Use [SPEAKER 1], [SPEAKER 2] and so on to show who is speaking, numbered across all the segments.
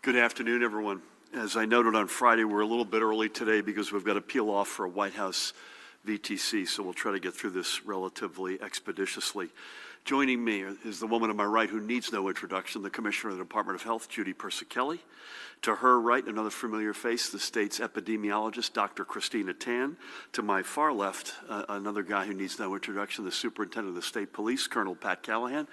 [SPEAKER 1] Good afternoon, everyone. As I noted on Friday, we're a little bit early today because we've got to peel off for a White House VTC, so we'll try to get through this relatively expeditiously. Joining me is the woman on my right who needs no introduction, the Commissioner of the Department of Health, Judy Persichilli. To her right, another familiar face, the state's epidemiologist, Dr. Christina Tan. To my far left, another guy who needs no introduction, the Superintendent of the State Police, Colonel Pat Callahan.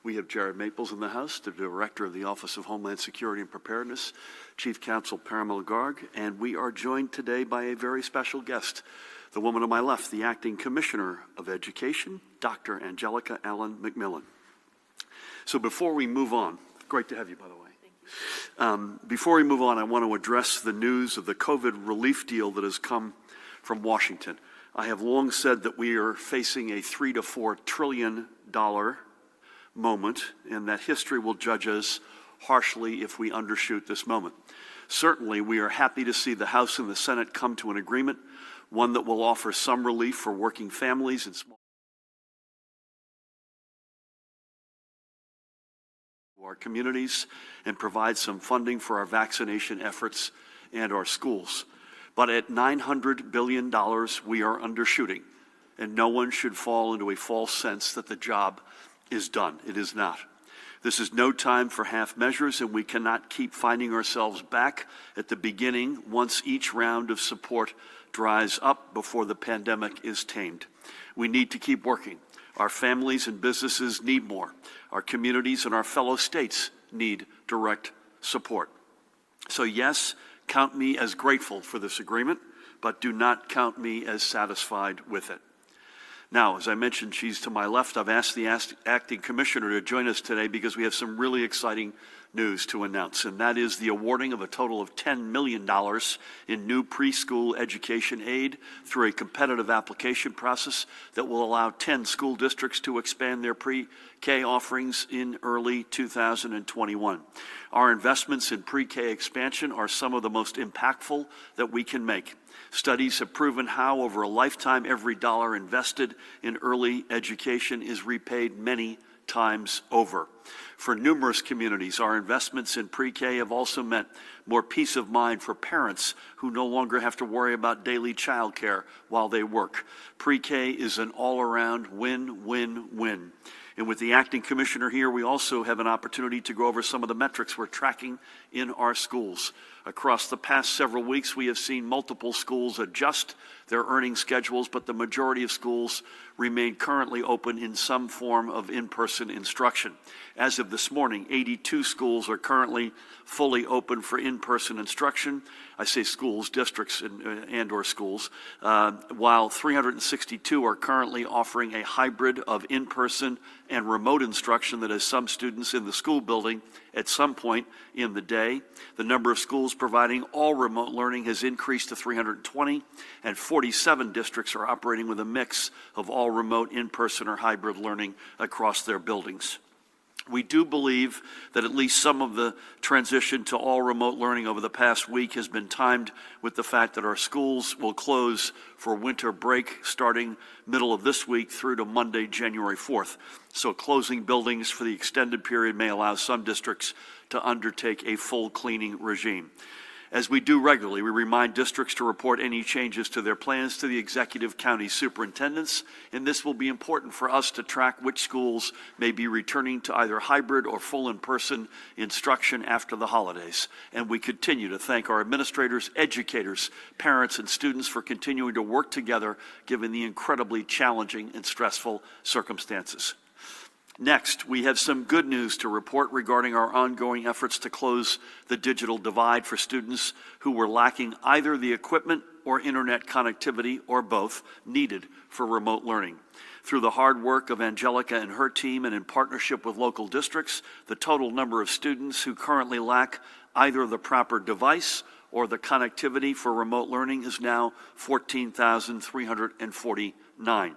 [SPEAKER 1] We have Jared Maples in the House, the Director of the Office of Homeland Security and Preparedness, Chief Counsel Parimal Garg, and we are joined today by a very special guest, the woman on my left, the Acting Commissioner of Education, Dr. Angelica Allen McMillan. So before we move on, great to have you, by the way. Before we move on, I want to address the news of the COVID relief deal that has come from Washington. I have long said that we are facing a $3 to $4 trillion moment, and that history will judge us harshly if we undershoot this moment. Certainly, we are happy to see the House and the Senate come to an agreement, one that will offer some relief for working families and small our communities and provide some funding for our vaccination efforts and our schools. But at $900 billion, we are undershooting, and no one should fall into a false sense that the job is done. It is not. This is no time for half measures, and we cannot keep finding ourselves back at the beginning once each round of support dries up before the pandemic is tamed. We need to keep working. Our families and businesses need more. Our communities and our fellow states need direct support. So yes, count me as grateful for this agreement, but do not count me as satisfied with it. Now, as I mentioned, she's to my left. I've asked the Acting Commissioner to join us today because we have some really exciting news to announce, and that is the awarding of a total of $10 million in new preschool education aid through a competitive application process that will allow 10 school districts to expand their pre-K offerings in early 2021. Our investments in pre-K expansion are some of the most impactful that we can make. Studies have proven how, over a lifetime, every dollar invested in early education is repaid many times over. For numerous communities, our investments in pre-K have also meant more peace of mind for parents who no longer have to worry about daily childcare while they work. Pre-K is an all-around win-win-win. And with the Acting Commissioner here, we also have an opportunity to go over some of the metrics we're tracking in our schools. Across the past several weeks, we have seen multiple schools adjust their earning schedules, but the majority of schools remain currently open in some form of in-person instruction. As of this morning, 82 schools are currently fully open for in-person instruction. I say schools, districts and/or schools, while 362 are currently offering a hybrid of in-person and remote instruction that has some students in the school building at some point in the day. The number of schools providing all remote learning has increased to 320, and 47 districts are operating with a mix of all remote, in-person, or hybrid learning across their buildings. We do believe that at least some of the transition to all remote learning over the past week has been timed with the fact that our schools will close for winter break starting middle of this week through to Monday, January 4th. So closing buildings for the extended period may allow some districts to undertake a full cleaning regime. As we do regularly, we remind districts to report any changes to their plans to the executive county superintendents, and this will be important for us to track which schools may be returning to either hybrid or full in-person instruction after the holidays. And we continue to thank our administrators, educators, parents, and students for continuing to work together given the incredibly challenging and stressful circumstances. Next, we have some good news to report regarding our ongoing efforts to close the digital divide for students who were lacking either the equipment or internet connectivity or both needed for remote learning. Through the hard work of Angelica and her team and in partnership with local districts, the total number of students who currently lack either the proper device or the connectivity for remote learning is now 14,349.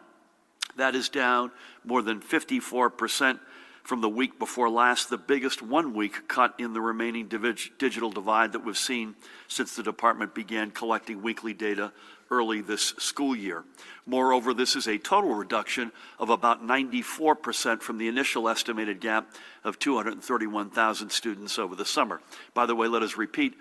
[SPEAKER 1] That is down more than 54% from the week before last, the biggest one-week cut in the remaining digital divide that we've seen since the department began collecting weekly data early this school year. Moreover, this is a total reduction of about 94% from the initial estimated gap of 231,000 students over the summer. By the way, let us repeat,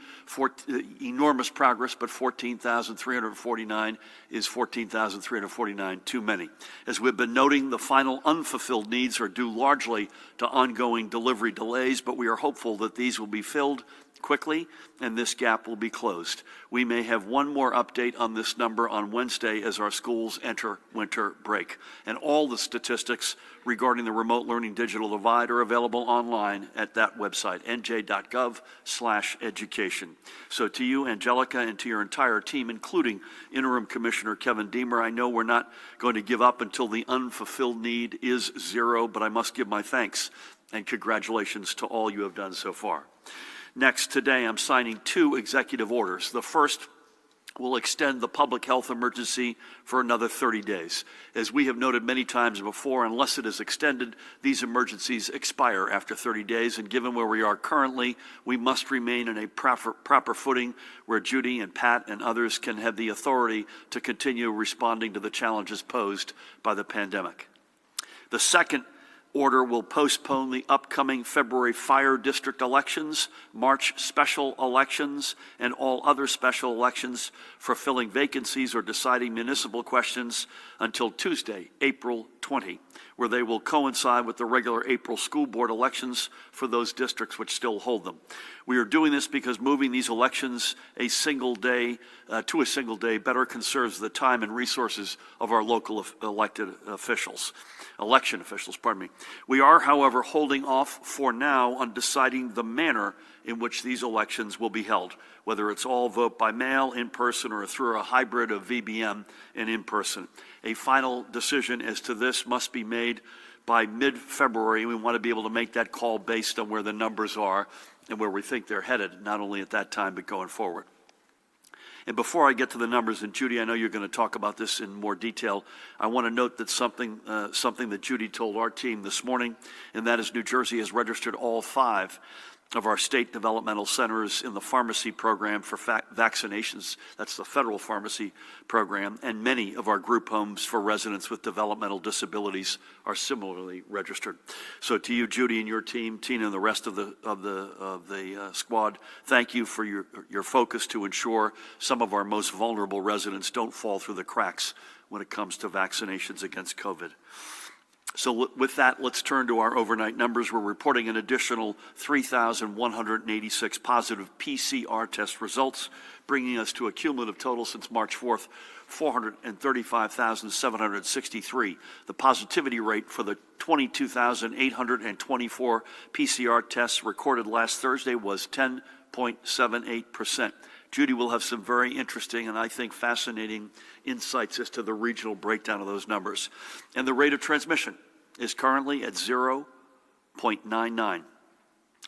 [SPEAKER 1] enormous progress, but 14,349 is 14,349 too many. As we've been noting, the final unfulfilled needs are due largely to ongoing delivery delays, but we are hopeful that these will be filled quickly and this gap will be closed. We may have one more update on this number on Wednesday as our schools enter winter break. And all the statistics regarding the remote learning digital divide are available online at that website, nj.gov/education. So to you, Angelica, and to your entire team, including Interim Commissioner Kevin Deemer, I know we're not going to give up until the unfulfilled need is zero, but I must give my thanks and congratulations to all you have done so far. Next, today I'm signing 2 executive orders. The first will extend the public health emergency for another 30 days. As we have noted many times before, unless it is extended, these emergencies expire after 30 days, and given where we are currently, we must remain in a proper footing where Judy and Pat and others can have the authority to continue responding to the challenges posed by the pandemic. The second order will postpone the upcoming February fire district elections, March special elections, and all other special elections for filling vacancies or deciding municipal questions until Tuesday, April 20, where they will coincide with the regular April school board elections for those districts which still hold them. We are doing this because moving these elections to a single day better conserves the time and resources of our local election officials. We are, however, holding off for now on deciding the manner in which these elections will be held, whether it's all vote by mail, in person, or through a hybrid of VBM and in person. A final decision as to this must be made by mid-February. We want to be able to make that call based on where the numbers are and where we think they're headed, not only at that time, but going forward. And before I get to the numbers, and Judy, I know you're going to talk about this in more detail, I want to note that something that Judy told our team this morning, and that is New Jersey has registered all 5 of our state developmental centers in the pharmacy program for vaccinations. That's the federal pharmacy program, and many of our group homes for residents with developmental disabilities are similarly registered. So to you, Judy, and your team, Tina, and the rest of the squad, thank you for your focus to ensure some of our most vulnerable residents don't fall through the cracks when it comes to vaccinations against COVID. So with that, let's turn to our overnight numbers. We're reporting an additional 3,186 positive PCR test results, bringing us to a cumulative total since March 4th, 435,763. The positivity rate for the 22,824 PCR tests recorded last Thursday was 10.78%. Judy will have some very interesting and I think fascinating insights as to the regional breakdown of those numbers. And the rate of transmission is currently at 0.99.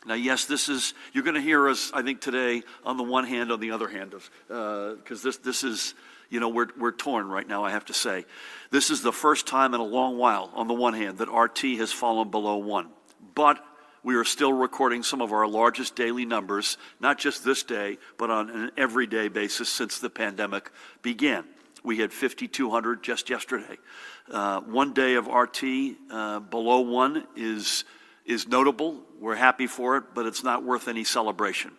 [SPEAKER 1] Now, yes, you're going to hear us, I think, today on the one hand, on the other hand, because this is, we're torn right now, I have to say. This is the first time in a long while, on the one hand, that RT has fallen below 1. But we are still recording some of our largest daily numbers, not just this day, but on an everyday basis since the pandemic began. We had 5,200 just yesterday. 1 day of RT below 1 is notable. We're happy for it, but it's not worth any celebration.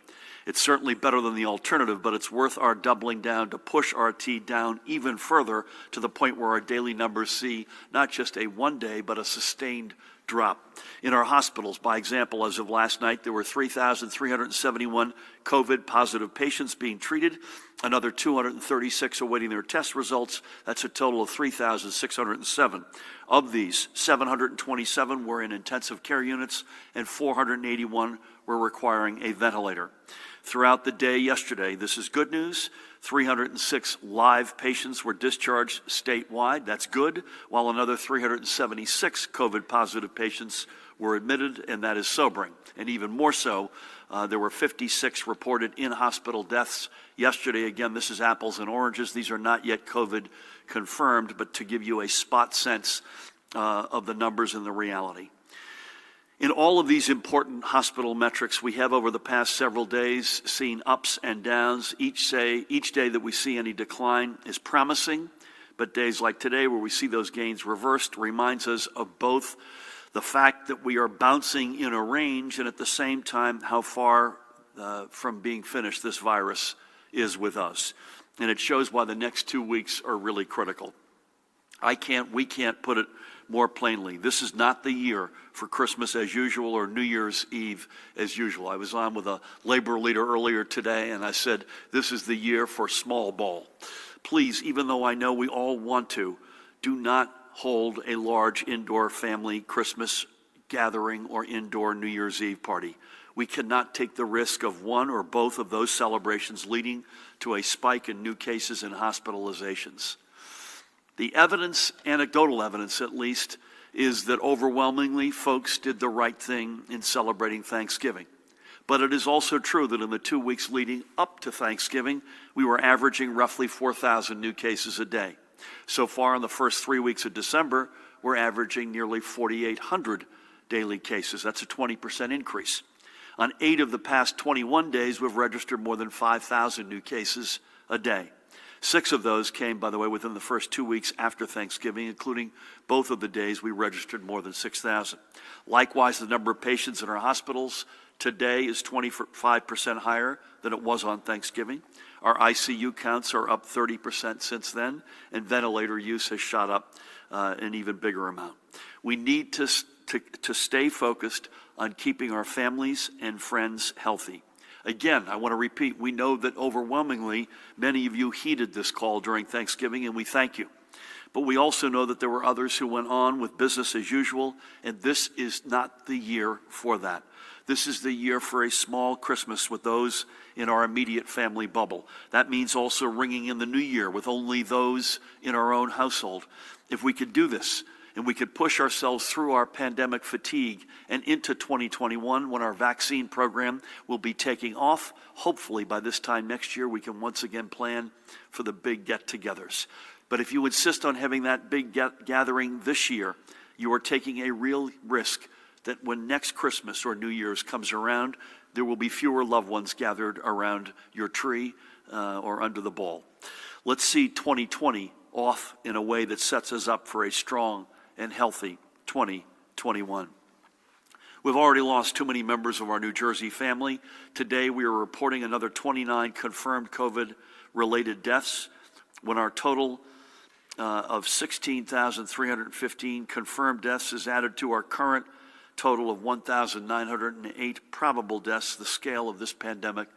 [SPEAKER 1] It's certainly better than the alternative, but it's worth our doubling down to push RT down even further to the point where our daily numbers see not just a 1 day, but a sustained drop. In our hospitals, by example, as of last night, there were 3,371 COVID positive patients being treated, another 236 awaiting their test results. That's a total of 3,607. Of these, 727 were in intensive care units and 481 were requiring a ventilator. Throughout the day yesterday, this is good news, 306 live patients were discharged statewide. That's good, while another 376 COVID-positive patients were admitted, and that is sobering. And even more so, there were 56 reported in-hospital deaths yesterday. Again, this is apples and oranges. These are not yet COVID confirmed, but to give you a spot sense of the numbers and the reality. In all of these important hospital metrics, we have over the past several days seen ups and downs. Each day that we see any decline is promising, But days like today, where we see those gains reversed, reminds us of both the fact that we are bouncing in a range and at the same time how far from being finished this virus is with us. And it shows why the next 2 weeks are really critical. We can't put it more plainly. This is not the year for Christmas as usual or New Year's Eve as usual. I was on with a labor leader earlier today, and I said, this is the year for small ball. Please, even though I know we all want to, do not hold a large indoor family Christmas gathering or indoor New Year's Eve party. We cannot take the risk of one or both of those celebrations leading to a spike in new cases and hospitalizations. The evidence, anecdotal evidence at least, is that overwhelmingly folks did the right thing in celebrating Thanksgiving. But it is also true that in the 2 weeks leading up to Thanksgiving, we were averaging roughly 4,000 new cases a day. So far in the first 3 weeks of December, we're averaging nearly 4,800 daily cases. That's a 20% increase. On 8 of the past 21 days, we've registered more than 5,000 new cases a day. 6 of those came, by the way, within the first 2 weeks after Thanksgiving, including both of the days we registered more than 6,000. Likewise, the number of patients in our hospitals today is 25% higher than it was on Thanksgiving. Our ICU counts are up 30% since then, and ventilator use has shot up an even bigger amount. We need to stay focused on keeping our families and friends healthy. Again, I want to repeat, we know that overwhelmingly many of you heeded this call during Thanksgiving, and we thank you. But we also know that there were others who went on with business as usual, and this is not the year for that. This is the year for a small Christmas with those in our immediate family bubble. That means also ringing in the new year with only those in our own household. If we could do this, and we could push ourselves through our pandemic fatigue and into 2021 when our vaccine program will be taking off. Hopefully by this time next year we can once again plan for the big get-togethers. But if you insist on having that big gathering this year, you are taking a real risk that when next Christmas or New Year's comes around, there will be fewer loved ones gathered around your tree or under the ball. Let's see 2020 off in a way that sets us up for a strong and healthy 2021. We've already lost too many members of our New Jersey family. Today we are reporting another 29 confirmed COVID-related deaths, when our total of 16,315 confirmed deaths is added to our current total of 1,908 probable deaths. The scale of this pandemic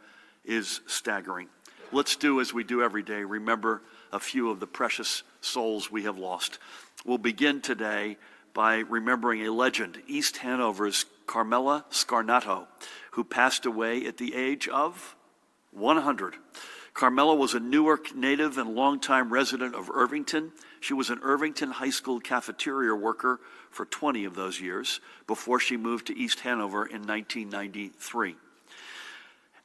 [SPEAKER 1] is staggering. Let's do as we do every day, remember a few of the precious souls we have lost. We'll begin today by remembering a legend, East Hanover's Carmela Scarnato, who passed away at the age of 100. Carmela was a Newark native and longtime resident of Irvington. She was an Irvington High School cafeteria worker for 20 of those years before she moved to East Hanover in 1993.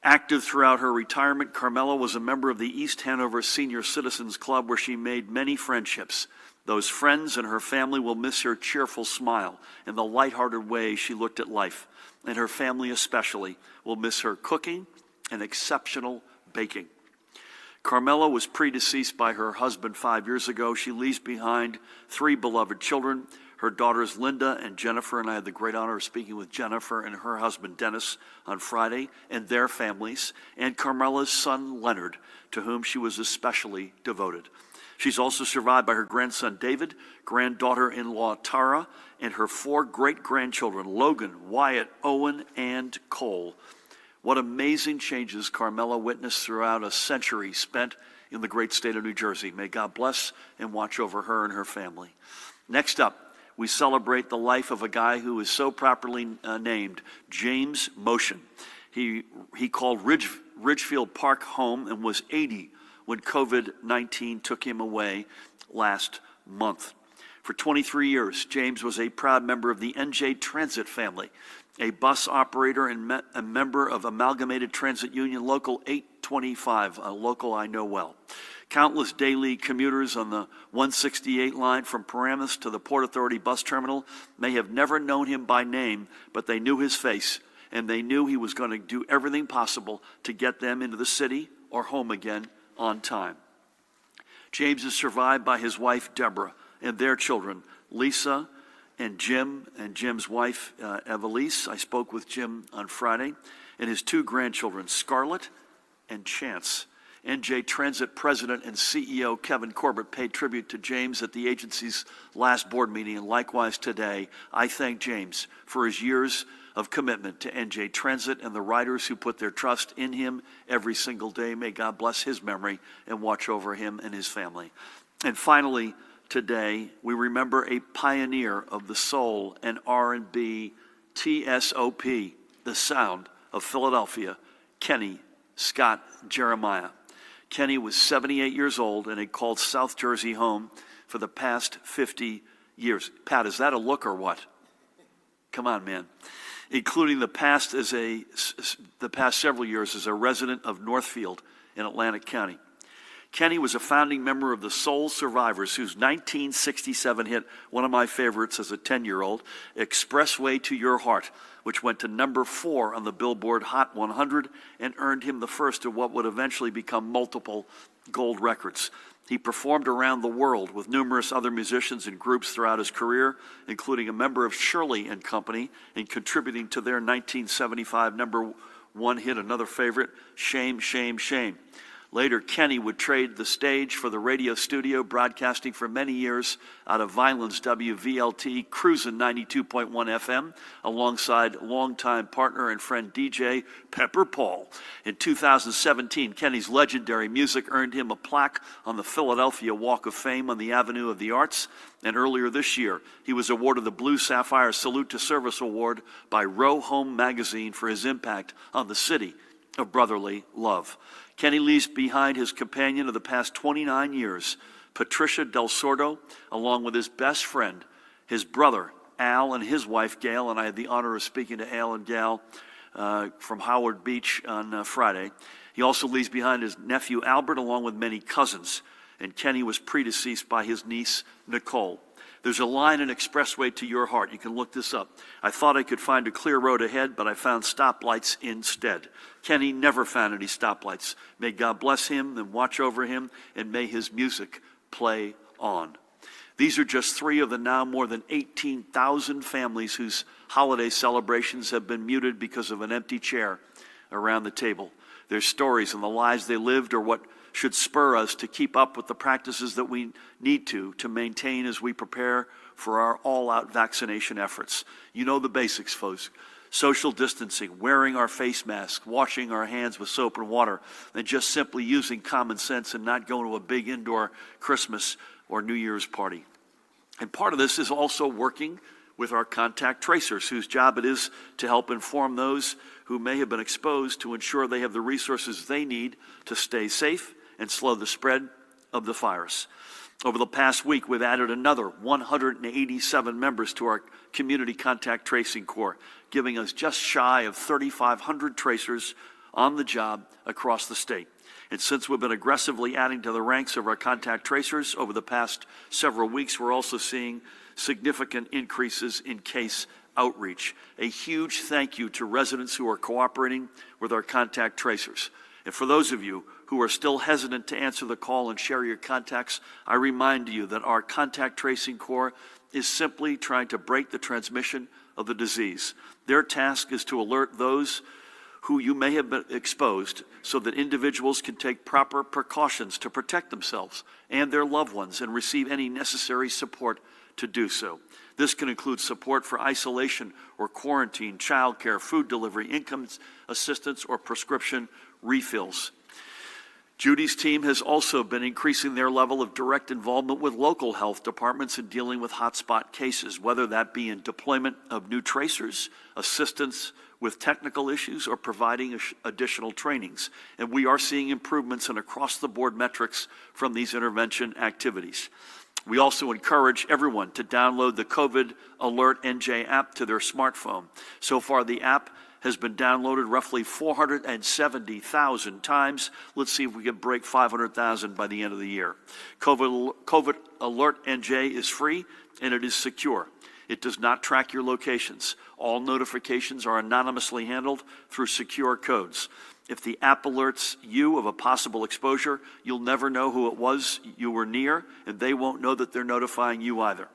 [SPEAKER 1] Active throughout her retirement, Carmela was a member of the East Hanover Senior Citizens Club, where she made many friendships. Those friends and her family will miss her cheerful smile and the lighthearted way she looked at life. And her family especially will miss her cooking and exceptional baking. Carmela was predeceased by her husband 5 years ago. She leaves behind 3 beloved children, her daughters Linda and Jennifer, and I had the great honor of speaking with Jennifer and her husband Dennis on Friday, and their families, and Carmela's son Leonard, to whom she was especially devoted. She's also survived by her grandson David, granddaughter-in-law Tara, and her 4 great-grandchildren, Logan, Wyatt, Owen, and Cole. What amazing changes Carmela witnessed throughout a century spent in the great state of New Jersey. May God bless and watch over her and her family. Next up, we celebrate the life of a guy who is so properly named, James Motion. He called Ridgefield Park home and was 80 when COVID-19 took him away last month. For 23 years, James was a proud member of the NJ Transit family, a bus operator and a member of Amalgamated Transit Union Local 825, a local I know well. Countless daily commuters on the 168 line from Paramus to the Port Authority bus terminal may have never known him by name, but they knew his face, and they knew he was going to do everything possible to get them into the city or home again on time. James is survived by his wife, Deborah, and their children, Lisa and Jim's wife, Evelise. I spoke with Jim on Friday, and his two grandchildren, Scarlett and Chance. NJ Transit President and CEO Kevin Corbett paid tribute to James at the agency's last board meeting, and likewise today, I thank James for his years of commitment to NJ Transit and the riders who put their trust in him every single day. May God bless his memory and watch over him and his family. And finally, today, we remember a pioneer of the soul and R&B TSOP, the sound of Philadelphia, Kenny Scott Jeremiah. Kenny was 78 years old and had called South Jersey home for the past 50 years. Pat, is that a look or what? Come on, man. Including the past several years as a resident of Northfield in Atlantic County. Kenny was a founding member of the Soul Survivors, whose 1967 hit, one of my favorites as a 10-year-old, Expressway to Your Heart, which went to number 4 on the Billboard Hot 100 and earned him the first of what would eventually become multiple gold records. He performed around the world with numerous other musicians and groups throughout his career, including a member of Shirley and Company, and contributing to their 1975 number 1 hit, another favorite, Shame, Shame, Shame. Later, Kenny would trade the stage for the radio studio, broadcasting for many years out of Vineland's WVLT Cruisin' 92.1 FM, alongside longtime partner and friend DJ Pepper Paul. In 2017, Kenny's legendary music earned him a plaque on the Philadelphia Walk of Fame on the Avenue of the Arts. And earlier this year, he was awarded the Blue Sapphire Salute to Service Award by Row Home magazine for his impact on the city of brotherly love. Kenny leaves behind his companion of the past 29 years, Patricia Del Sordo, along with his best friend, his brother, Al, and his wife, Gail. And I had the honor of speaking to Al and Gal from Howard Beach on Friday. He also leaves behind his nephew, Albert, along with many cousins. And Kenny was predeceased by his niece, Nicole. There's a line in Expressway to Your Heart. You can look this up. I thought I could find a clear road ahead, but I found stoplights instead. Kenny never found any stoplights. May God bless him and watch over him, and may his music play on. These are just 3 of the now more than 18,000 families whose holiday celebrations have been muted because of an empty chair around the table. Their stories and the lives they lived are what should spur us to keep up with the practices that we need to maintain as we prepare for our all-out vaccination efforts. You know the basics, folks. Social distancing, wearing our face masks, washing our hands with soap and water, and just simply using common sense and not going to a big indoor Christmas or New Year's party. And part of this is also working with our contact tracers, whose job it is to help inform those who may have been exposed to ensure they have the resources they need to stay safe and slow the spread of the virus. Over the past week, we've added another 187 members to our Community Contact Tracing Corps, giving us just shy of 3,500 tracers on the job across the state. And since we've been aggressively adding to the ranks of our contact tracers over the past several weeks, we're also seeing significant increases in case outreach. A huge thank you to residents who are cooperating with our contact tracers. And for those of you who are still hesitant to answer the call and share your contacts, I remind you that our Contact Tracing Corps is simply trying to break the transmission of the disease. Their task is to alert those who you may have been exposed so that individuals can take proper precautions to protect themselves and their loved ones and receive any necessary support to do so. This can include support for isolation or quarantine, childcare, food delivery, income assistance, or prescription refills. Judy's team has also been increasing their level of direct involvement with local health departments in dealing with hotspot cases, whether that be in deployment of new tracers, assistance with technical issues, or providing additional trainings. And we are seeing improvements in across-the-board metrics from these intervention activities. We also encourage everyone to download the COVID Alert NJ app to their smartphone. So far, the app has been downloaded roughly 470,000 times. Let's see if we can break 500,000 by the end of the year. COVID Alert NJ is free and it is secure. It does not track your locations. All notifications are anonymously handled through secure codes. If the app alerts you of a possible exposure, you'll never know who it was you were near, and they won't know that they're notifying you either.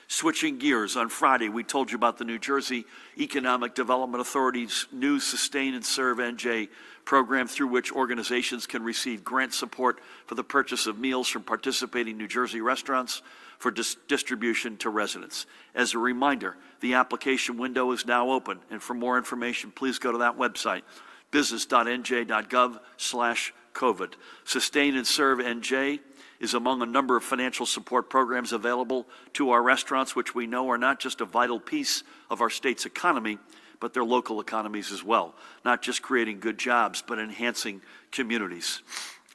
[SPEAKER 1] Switching gears, on Friday, we told you about the New Jersey Economic Development Authority's new Sustain and Serve NJ program, through which organizations can receive grant support for the purchase of meals from participating New Jersey restaurants for distribution to residents. As a reminder, the application window is now open, and for more information, please go to that website, business.nj.gov/COVID. Sustain and Serve NJ is among a number of financial support programs available to our restaurants, which we know are not just a vital piece of our state's economy, but their local economies as well. Not just creating good jobs, but enhancing communities.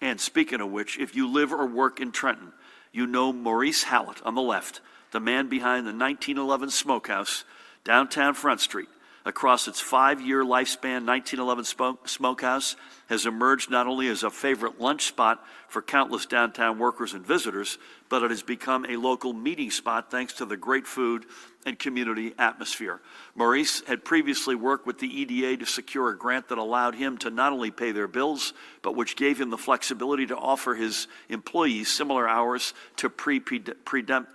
[SPEAKER 1] And speaking of which, if you live or work in Trenton, you know Maurice Hallett on the left, the man behind the 1911 Smokehouse, downtown Front Street. Across its 5-year lifespan, 1911 Smokehouse has emerged not only as a favorite lunch spot for countless downtown workers and visitors, but it has become a local meeting spot thanks to the great food and community atmosphere. Maurice had previously worked with the EDA to secure a grant that allowed him to not only pay their bills, but which gave him the flexibility to offer his employees similar hours to pre-pandemic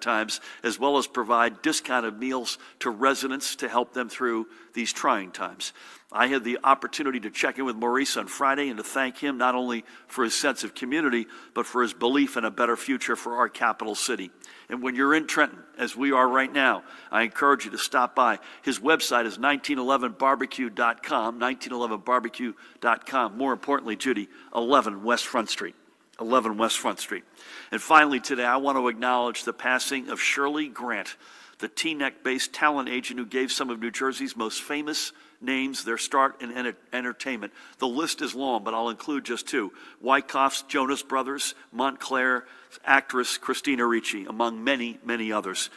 [SPEAKER 1] times, as well as provide discounted meals to residents to help them through these trying times. I had the opportunity to check in with Maurice on Friday and to thank him not only for his sense of community, but for his belief in a better future for our capital city. And when you're in Trenton, as we are right now, I encourage you to stop by. His website is 1911barbecue.com, 1911barbecue.com. More importantly, Judy, 11 West Front Street. 11 West Front Street. And finally today, I want to acknowledge the passing of Shirley Grant, the Teaneck-based talent agent who gave some of New Jersey's most famous names their start in entertainment. The list is long, but I'll include just two. Wyckoff's Jonas Brothers, Montclair actress Christina Ricci, among many, many others.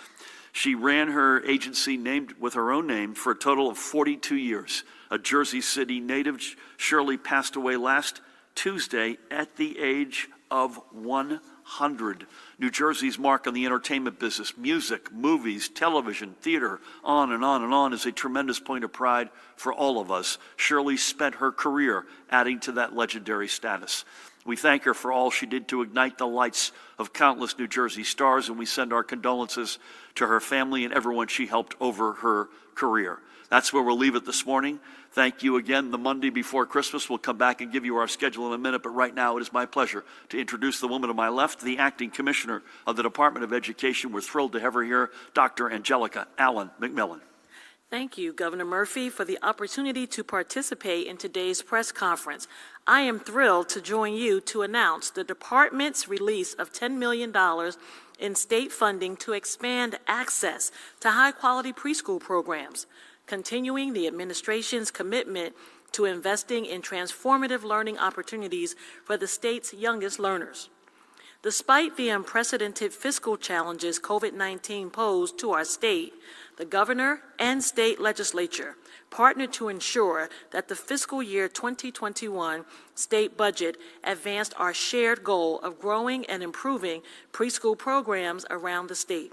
[SPEAKER 1] She ran her agency named with her own name for a total of 42 years. A Jersey City native, Shirley passed away last Tuesday at the age of 100. New Jersey's mark on the entertainment business, music, movies, television, theater, on and on and on, is a tremendous point of pride for all of us. Shirley spent her career adding to that legendary status. We thank her for all she did to ignite the lights of countless New Jersey stars, and we send our condolences to her family and everyone she helped over her career. That's where we'll leave it this morning. Thank you again. The Monday before Christmas, we'll come back and give you our schedule in a minute, but right now it is my pleasure to introduce the woman to my left, the Acting Commissioner of the Department of Education. We're thrilled to have her here, Dr. Angelica Allen McMillan.
[SPEAKER 2] Thank you, Governor Murphy, for the opportunity to participate in today's press conference. I am thrilled to join you to announce the department's release of $10 million in state funding to expand access to high-quality preschool programs, continuing the administration's commitment to investing in transformative learning opportunities for the state's youngest learners. Despite the unprecedented fiscal challenges COVID-19 posed to our state, the governor and state legislature partnered to ensure that the fiscal year 2021 state budget advanced our shared goal of growing and improving preschool programs around the state.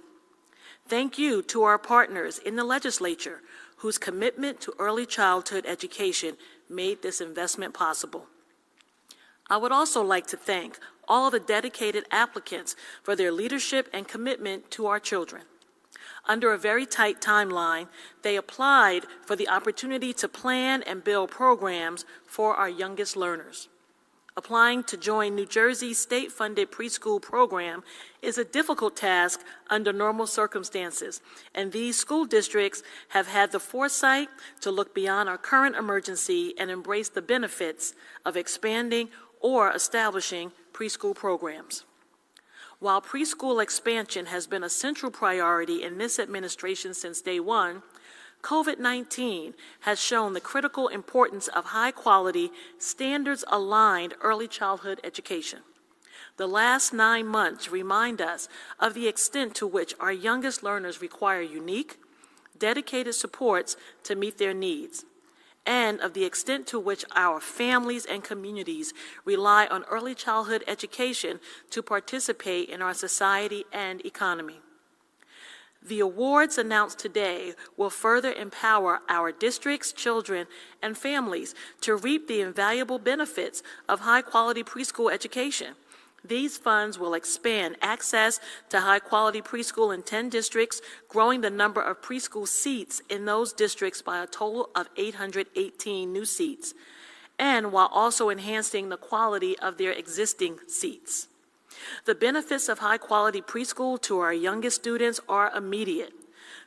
[SPEAKER 2] Thank you to our partners in the legislature whose commitment to early childhood education made this investment possible. I would also like to thank all the dedicated applicants for their leadership and commitment to our children. Under a very tight timeline, they applied for the opportunity to plan and build programs for our youngest learners. Applying to join New Jersey's state-funded preschool program is a difficult task under normal circumstances, and these school districts have had the foresight to look beyond our current emergency and embrace the benefits of expanding or establishing preschool programs. While preschool expansion has been a central priority in this administration since day one, COVID-19 has shown the critical importance of high-quality, standards-aligned early childhood education. The last 9 months remind us of the extent to which our youngest learners require unique, dedicated supports to meet their needs, and of the extent to which our families and communities rely on early childhood education to participate in our society and economy. The awards announced today will further empower our districts, children, and families to reap the invaluable benefits of high-quality preschool education. These funds will expand access to high-quality preschool in 10 districts, growing the number of preschool seats in those districts by a total of 818 new seats, and while also enhancing the quality of their existing seats. The benefits of high-quality preschool to our youngest students are immediate.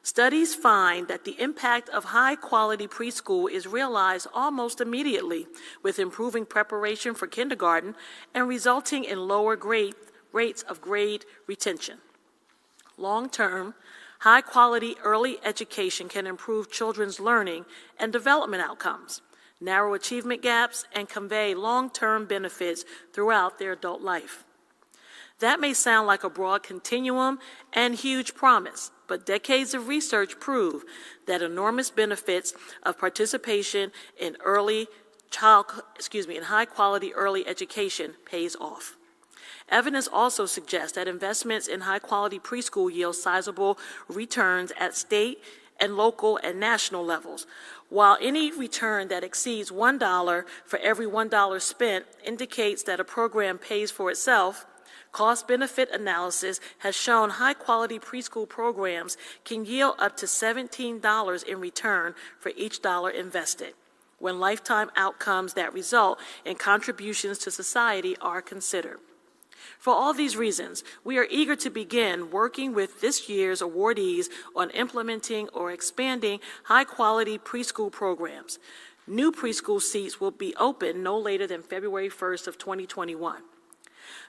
[SPEAKER 2] Studies find that the impact of high-quality preschool is realized almost immediately, with improving preparation for kindergarten and resulting in lower rates of grade retention. Long-term, high-quality early education can improve children's learning and development outcomes, narrow achievement gaps, and convey long-term benefits throughout their adult life. That may sound like a broad continuum and huge promise, but decades of research prove that enormous benefits of participation in high-quality early education pays off. Evidence also suggests that investments in high-quality preschool yield sizable returns at state and local and national levels. While any return that exceeds $1 for every $1 spent indicates that a program pays for itself, cost-benefit analysis has shown high-quality preschool programs can yield up to $17 in return for each dollar invested, when lifetime outcomes that result in contributions to society are considered. For all these reasons, we are eager to begin working with this year's awardees on implementing or expanding high-quality preschool programs. New preschool seats will be open no later than February 1st of 2021.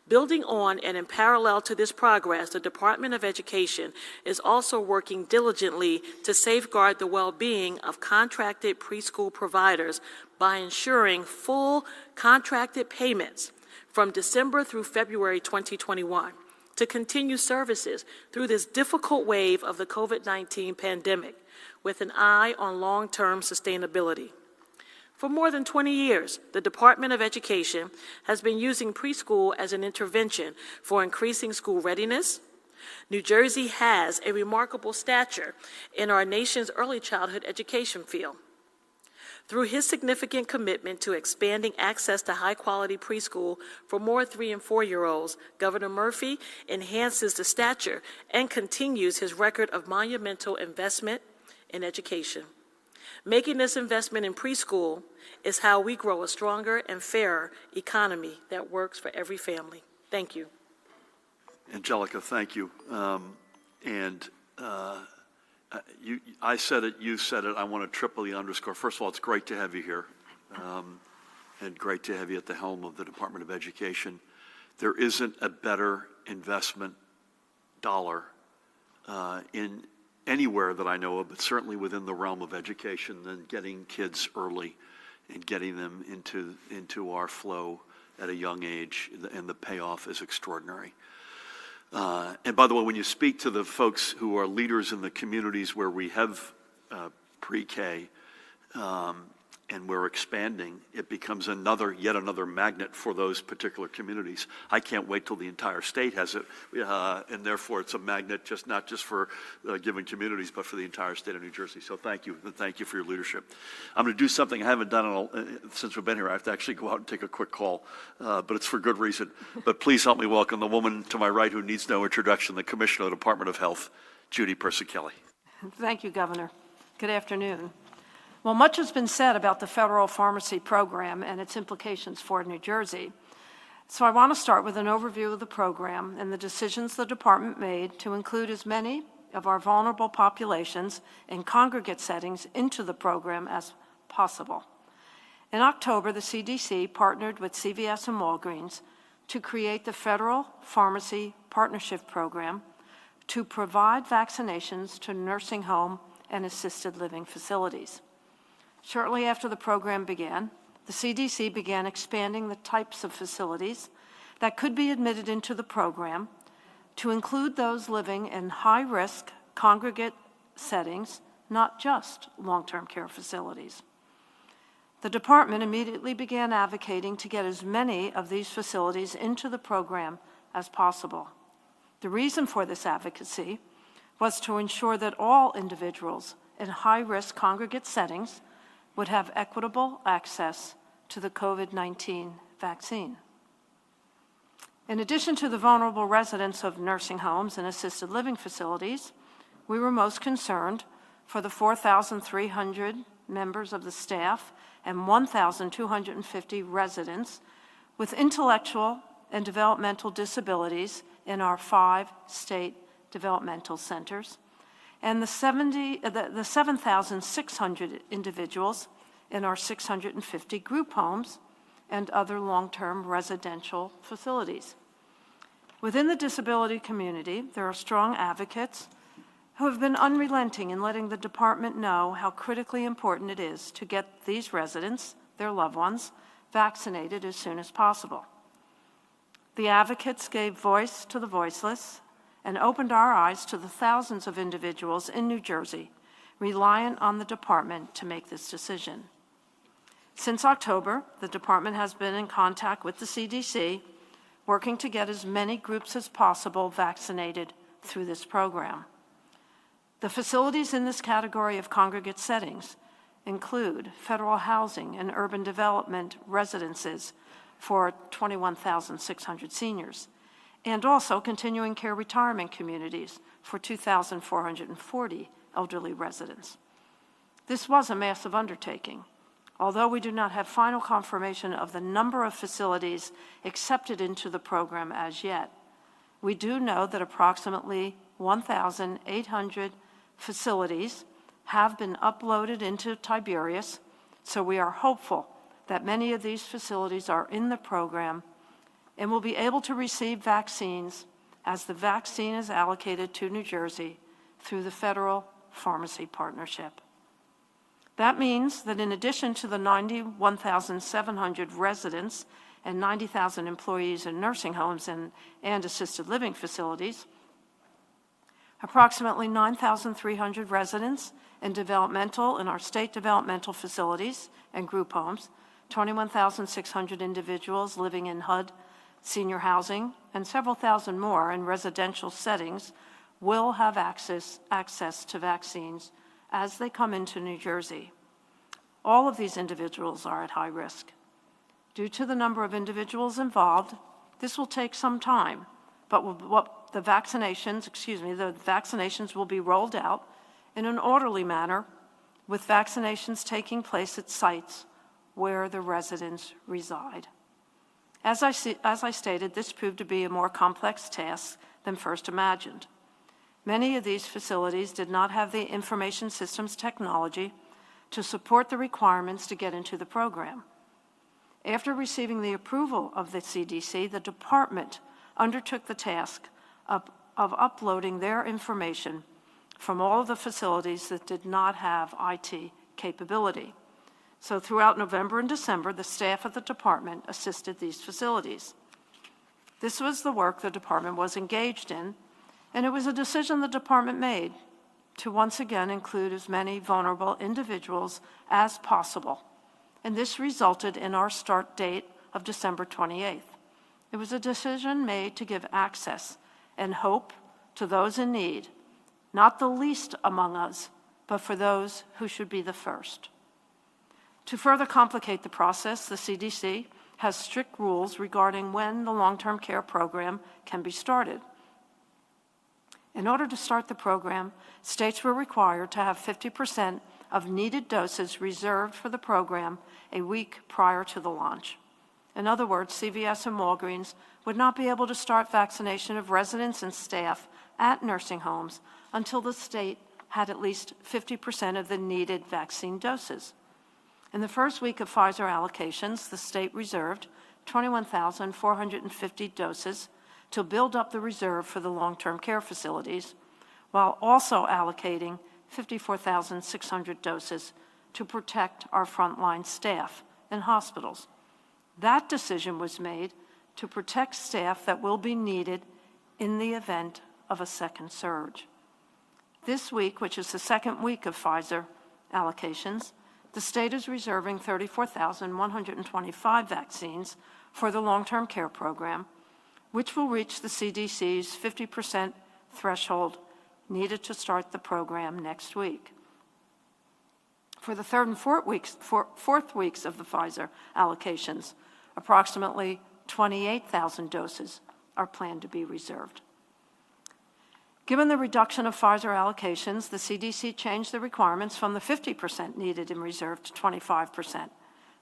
[SPEAKER 2] Building on and in parallel to this progress, the Department of Education is also working diligently to safeguard the well-being of contracted preschool providers by ensuring full contracted payments from December through February 2021 to continue services through this difficult wave of the COVID-19 pandemic with an eye on long-term sustainability. For more than 20 years, the Department of Education has been using preschool as an intervention for increasing school readiness. New Jersey has a remarkable stature in our nation's early childhood education field. Through his significant commitment to expanding access to high-quality preschool for more 3- and 4-year-olds, Governor Murphy enhances the stature and continues his record of monumental investment in education. Making this investment in preschool is how we grow a stronger and fairer economy that works for every family. Thank you.
[SPEAKER 1] Angelica, thank you. I said it, you said it, I want to triply underscore. First of all, it's great to have you here, and great to have you at the helm of the Department of Education. There isn't a better investment dollar in anywhere that I know of, but certainly within the realm of education, than getting kids early and getting them into our flow at a young age, and the payoff is extraordinary. And by the way, when you speak to the folks who are leaders in the communities where we have pre-K and we're expanding, it becomes yet another magnet for those particular communities. I can't wait till the entire state has it, and therefore it's a magnet not just for given communities, but for the entire state of New Jersey. So thank you, and thank you for your leadership. I'm going to do something I haven't done since we've been here. I have to actually go out and take a quick call, but it's for good reason. But please help me welcome the woman to my right who needs no introduction, the Commissioner of the Department of Health, Judy Persichilli.
[SPEAKER 3] Thank you, Governor. Good afternoon. Well, much has been said about the federal pharmacy program and its implications for New Jersey. So I want to start with an overview of the program and the decisions the department made to include as many of our vulnerable populations in congregate settings into the program as possible. In October, the CDC partnered with CVS and Walgreens to create the Federal Pharmacy Partnership Program to provide vaccinations to nursing home and assisted living facilities. Shortly after the program began, the CDC began expanding the types of facilities that could be admitted into the program to include those living in high-risk congregate settings, not just long-term care facilities. The department immediately began advocating to get as many of these facilities into the program as possible. The reason for this advocacy was to ensure that all individuals in high-risk congregate settings would have equitable access to the COVID-19 vaccine. In addition to the vulnerable residents of nursing homes and assisted living facilities, we were most concerned for the 4,300 members of the staff and 1,250 residents with intellectual and developmental disabilities in our 5 state developmental centers, and the 7,600 individuals in our 650 group homes and other long-term residential facilities. Within the disability community, there are strong advocates who have been unrelenting in letting the department know how critically important it is to get these residents, their loved ones, vaccinated as soon as possible. The advocates gave voice to the voiceless and opened our eyes to the thousands of individuals in New Jersey reliant on the department to make this decision. Since October, the department has been in contact with the CDC, working to get as many groups as possible vaccinated through this program. The facilities in this category of congregate settings include federal housing and urban development residences for 21,600 seniors, and also continuing care retirement communities for 2,440 elderly residents. This was a massive undertaking. Although we do not have final confirmation of the number of facilities accepted into the program as yet, we do know that approximately 1,800 facilities have been uploaded into Tiberius, so we are hopeful that many of these facilities are in the program and will be able to receive vaccines as the vaccine is allocated to New Jersey through the Federal Pharmacy Partnership. That means that in addition to the 91,700 residents and 90,000 employees in nursing homes and assisted living facilities, approximately 9,300 residents in our state developmental facilities and group homes, 21,600 individuals living in HUD, senior housing, and several thousand more in residential settings will have access to vaccines as they come into New Jersey. All of these individuals are at high risk. Due to the number of individuals involved, this will take some time, but the vaccinations will be rolled out in an orderly manner, with vaccinations taking place at sites where the residents reside. As I stated, this proved to be a more complex task than first imagined. Many of these facilities did not have the information systems technology to support the requirements to get into the program. After receiving the approval of the CDC, the department undertook the task of uploading their information from all of the facilities that did not have IT capability. So throughout November and December, the staff of the department assisted these facilities. This was the work the department was engaged in, and it was a decision the department made to once again include as many vulnerable individuals as possible. And this resulted in our start date of December 28th. It was a decision made to give access and hope to those in need, not the least among us, but for those who should be the first. To further complicate the process, the CDC has strict rules regarding when the long-term care program can be started. In order to start the program, states were required to have 50% of needed doses reserved for the program a week prior to the launch. In other words, CVS and Walgreens would not be able to start vaccination of residents and staff at nursing homes until the state had at least 50% of the needed vaccine doses. In the first week of Pfizer allocations, the state reserved 21,450 doses to build up the reserve for the long-term care facilities, while also allocating 54,600 doses to protect our frontline staff in hospitals. That decision was made to protect staff that will be needed in the event of a second surge. This week, which is the second week of Pfizer allocations, the state is reserving 34,125 vaccines for the long-term care program, which will reach the CDC's 50% threshold needed to start the program next week. For the third and fourth weeks of the Pfizer allocations, approximately 28,000 doses are planned to be reserved. Given the reduction of Pfizer allocations, the CDC changed the requirements from the 50% needed in reserve to 25%.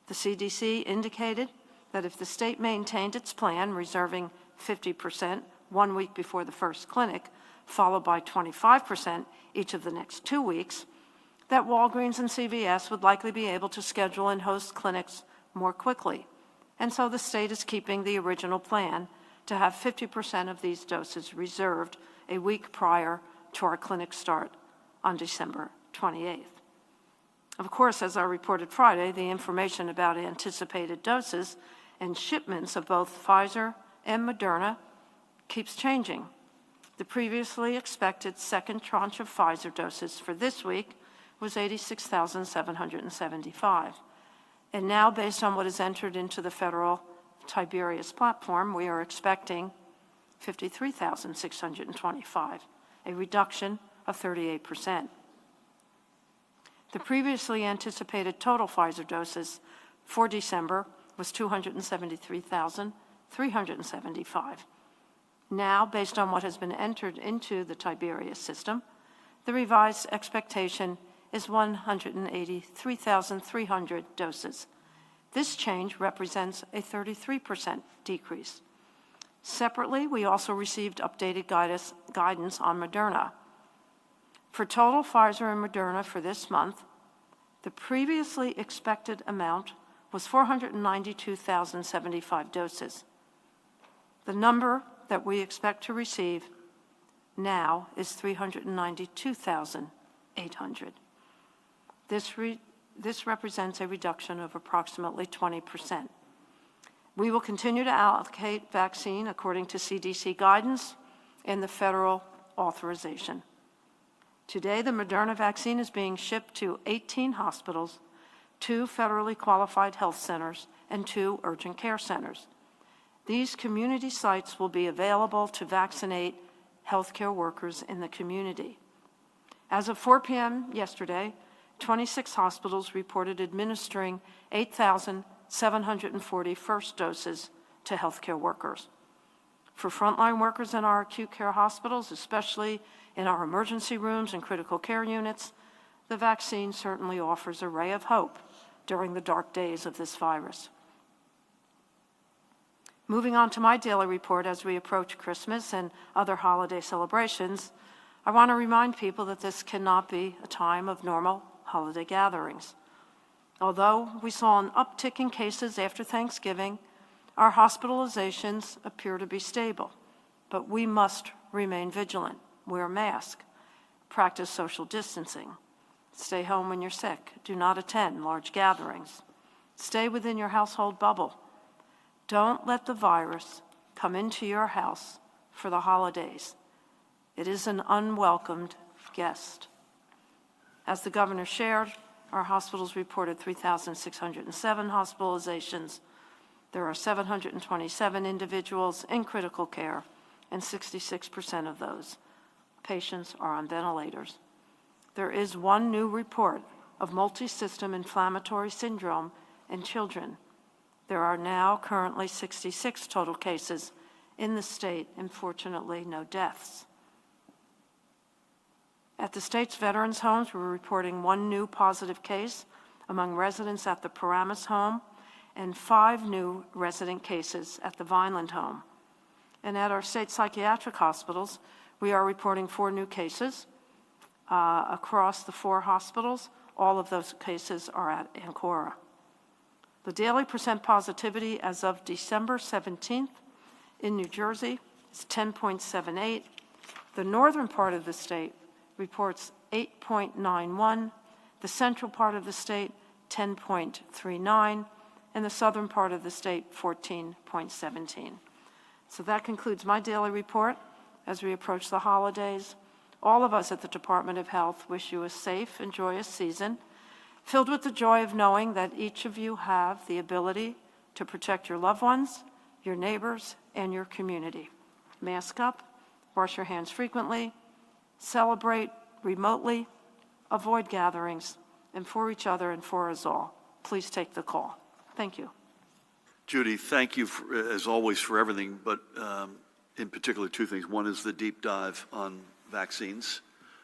[SPEAKER 3] The CDC indicated that if the state maintained its plan, reserving 50% 1 week before the first clinic, followed by 25% each of the next 2 weeks, that Walgreens and CVS would likely be able to schedule and host clinics more quickly. And so the state is keeping the original plan to have 50% of these doses reserved a week prior to our clinic start on December 28th. Of course, as I reported Friday, the information about anticipated doses and shipments of both Pfizer and Moderna keeps changing. The previously expected second tranche of Pfizer doses for this week was 86,775. And now, based on what is entered into the federal Tiberius platform, we are expecting 53,625, a reduction of 38%. The previously anticipated total Pfizer doses for December was 273,375. Now, based on what has been entered into the Tiberius system, the revised expectation is 183,300 doses. This change represents a 33% decrease. Separately, we also received updated guidance on Moderna. For total Pfizer and Moderna for this month, the previously expected amount was 492,075 doses. The number that we expect to receive now is 392,800. This represents a reduction of approximately 20%. We will continue to allocate vaccine according to CDC guidance and the federal authorization. Today, the Moderna vaccine is being shipped to 18 hospitals, 2 federally qualified health centers, and 2 urgent care centers. These community sites will be available to vaccinate healthcare workers in the community. As of 4 p.m. yesterday, 26 hospitals reported administering 8,740 first doses to healthcare workers. For frontline workers in our acute care hospitals, especially in our emergency rooms and critical care units, the vaccine certainly offers a ray of hope during the dark days of this virus. Moving on to my daily report as we approach Christmas and other holiday celebrations, I want to remind people that this cannot be a time of normal holiday gatherings. Although we saw an uptick in cases after Thanksgiving, our hospitalizations appear to be stable, but we must remain vigilant, wear a mask, practice social distancing, stay home when you're sick, do not attend large gatherings, stay within your household bubble. Don't let the virus come into your house for the holidays. It is an unwelcomed guest. As the governor shared, our hospitals reported 3,607 hospitalizations. There are 727 individuals in critical care, and 66% of those patients are on ventilators. There is one new report of multi-system inflammatory syndrome in children. There are now currently 66 total cases in the state, and fortunately, no deaths. At the state's veterans' homes, we're reporting one new positive case among residents at the Paramus home and 5 new resident cases at the Vineland home. And at our state psychiatric hospitals, we are reporting 4 new cases across the 4 hospitals. All of those cases are at Ancora. The daily percent positivity as of December 17th in New Jersey is 10.78. The northern part of the state reports 8.91, the central part of the state 10.39, and the southern part of the state 14.17. So that concludes my daily report. As we approach the holidays, all of us at the Department of Health wish you a safe and joyous season, filled with the joy of knowing that each of you have the ability to protect your loved ones, your neighbors, and your community. Mask up, wash your hands frequently, celebrate remotely, avoid gatherings, and for each other and for us all, please take the call. Thank you.
[SPEAKER 1] Judy, thank you, as always, for everything, but in particular, two things. One is the deep dive on vaccines.